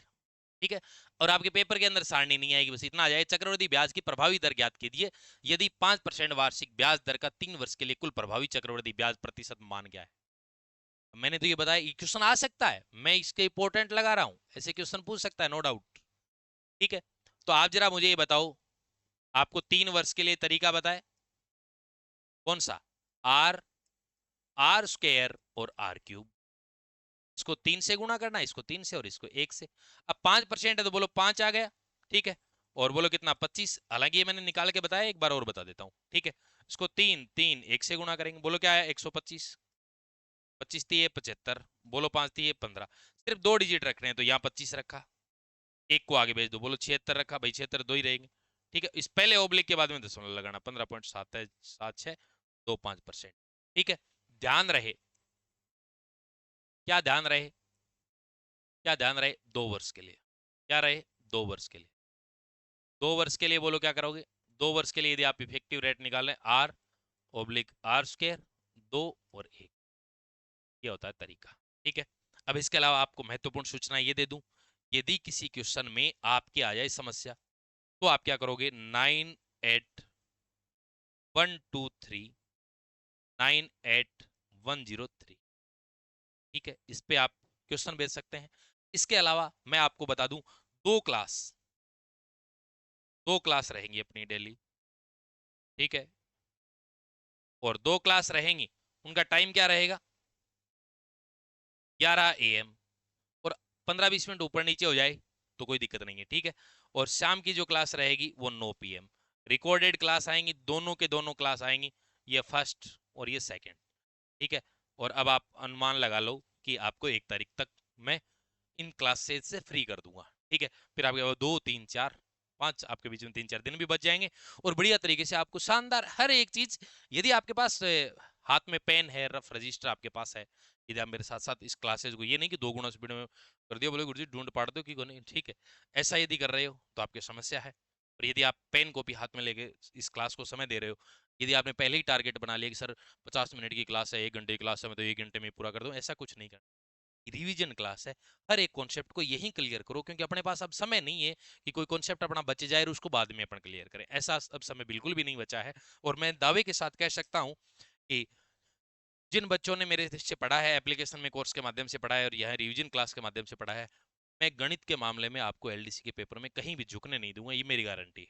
ठीक है, और आपके पेपर के अंदर सारणी नहीं आएगी, बस इतना आ जाए, चक्रवर्ती ब्याज की प्रभावी दर ज्ञात कीजिए यदि 5% वार्षिक ब्याज दर का 3 वर्ष के लिए कुल प्रभावी चक्रवर्ती ब्याज प्रतिशत मान क्या है। मैंने तो ये बताया, ये क्वेश्चन आ सकता है, मैं इसके इंपोर्टेंट लगा रहा हूं, ऐसे क्वेश्चन पूछ सकता है नो डाउट। ठीक है, तो आप जरा मुझे ये बताओ, आपको 3 वर्ष के लिए तरीका बताए, कौन सा, आर, आर स्क्वायर और आर क्यूब, इसको 3 से गुणा करना, इसको 3 से और इसको 1 से। अब 5% है तो बोलो 5 आ गया, ठीक है, और बोलो कितना 25, हालांकि ये मैंने निकाल के बताया, एक बार और बता देता हूँ। ठीक है, इसको 3 3 1 से गुणा करेंगे, बोलो क्या है 125, 25 3 75, बोलो 5 3 15, सिर्फ 2 डिजिट रख रहे हैं तो यहाँ 25 रखा, एक को आगे भेज दो, बोलो 76 रखा, भाई 76 दो ही रहेंगे। ठीक है, इस पहले ओब्लिक के बाद में दशमलव लगाना, 15.7625। ठीक है, ध्यान रहे, क्या ध्यान रहे, क्या ध्यान रहे, 2 वर्ष के लिए, क्या रहे 2 वर्ष के लिए, 2 वर्ष के लिए बोलो क्या करोगे, 2 वर्ष के लिए यदि आप इफेक्टिव रेट निकालें, आर ओब्लिक आर स्क्वायर, 2 और 1, ये होता है तरीका। ठीक है, अब इसके अलावा आपको महत्वपूर्ण सूचना ये दे दूं, यदि किसी क्वेश्चन में आपके आ जाए समस्या, तो आप क्या करोगे, 9812398103, ठीक है, इस पे आप क्वेश्चन भेज सकते हैं। इसके अलावा मैं आपको बता दूं, दो क्लास दो क्लास रहेंगी अपनी डेली, ठीक है, और 2 क्लास रहेंगी, उनका टाइम क्या रहेगा 11 AM, और 15-20 मिनट ऊपर नीचे हो जाए तो कोई दिक्कत नहीं है। ठीक है, और शाम की जो क्लास रहेगी वो 9 PM, रिकॉर्डेड क्लास आएंगी, दोनों के दोनों क्लास आएंगी, ये फर्स्ट और ये सेकंड। ठीक है, और अब आप अनुमान लगा लो कि आपको 1 तारीख तक मैं इन क्लासेस से फ्री कर दूंगा। ठीक है, फिर आपके पास 2 3 4 5, आपके बीच में 3 4 दिन भी बच जाएंगे, और बढ़िया तरीके से आपको शानदार हर एक चीज, यदि आपके पास हाथ में पेन है, रफ रजिस्टर आपके पास है, यदि आप मेरे साथ साथ इस क्लासेस को, ये नहीं कि 2 गुना स्पीड में कर दिया, बोले गुरुजी ढूंढ पाड़ दो कि नहीं, ठीक है, ऐसा यदि कर रहे हो तो आपकी समस्या है। और यदि आप पेन कॉपी हाथ में लेके इस क्लास को समय दे रहे हो, यदि आपने पहले ही टारगेट बना लिया कि सर 50 मिनट की क्लास है, 1 घंटे की क्लास है, मैं तो 1 घंटे में पूरा कर दूं, ऐसा कुछ नहीं करना, रिवीजन क्लास है, हर एक कॉन्सेप्ट को यही क्लियर करो, क्योंकि अपने पास अब समय नहीं है कि कोई कॉन्सेप्ट अपना बच जाए और उसको बाद में अपन क्लियर करें, ऐसा अब समय बिल्कुल भी नहीं बचा है। और मैं दावे के साथ कह सकता हूं कि जिन बच्चों ने मेरे से पढ़ा है, एप्लीकेशन में कोर्स के माध्यम से पढ़ा है और यह रिवीजन क्लास के माध्यम से पढ़ा है, मैं गणित के मामले में आपको एलडीसी के पेपर में कहीं भी झुकने नहीं दूंगा, ये मेरी गारंटी है।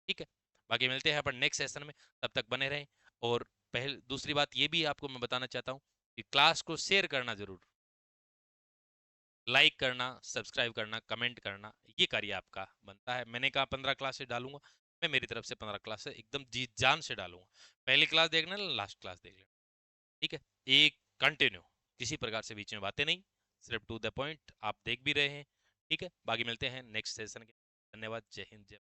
ठीक है, बाकी मिलते हैं अपन नेक्स्ट सेशन में, तब तक बने रहें। और पहले दूसरी बात ये भी आपको मैं बताना चाहता हूँ कि क्लास को शेयर करना जरूर, लाइक करना, सब्सक्राइब करना, कमेंट करना, ये कार्य आपका बनता है। मैंने कहा 15 क्लासेस डालूंगा, मैं मेरी तरफ से 15 क्लासेस एकदम जी जान से डालूंगा। पहली क्लास देखना, लास्ट क्लास देख लेना, ठीक है। एक कंटिन्यू, किसी प्रकार से बीच में बातें नहीं, सिर्फ टू द पॉइंट आप देख भी रहे हैं, ठीक है। बाकी मिलते हैं नेक्स्ट सेशन के। धन्यवाद, जय हिंद, जय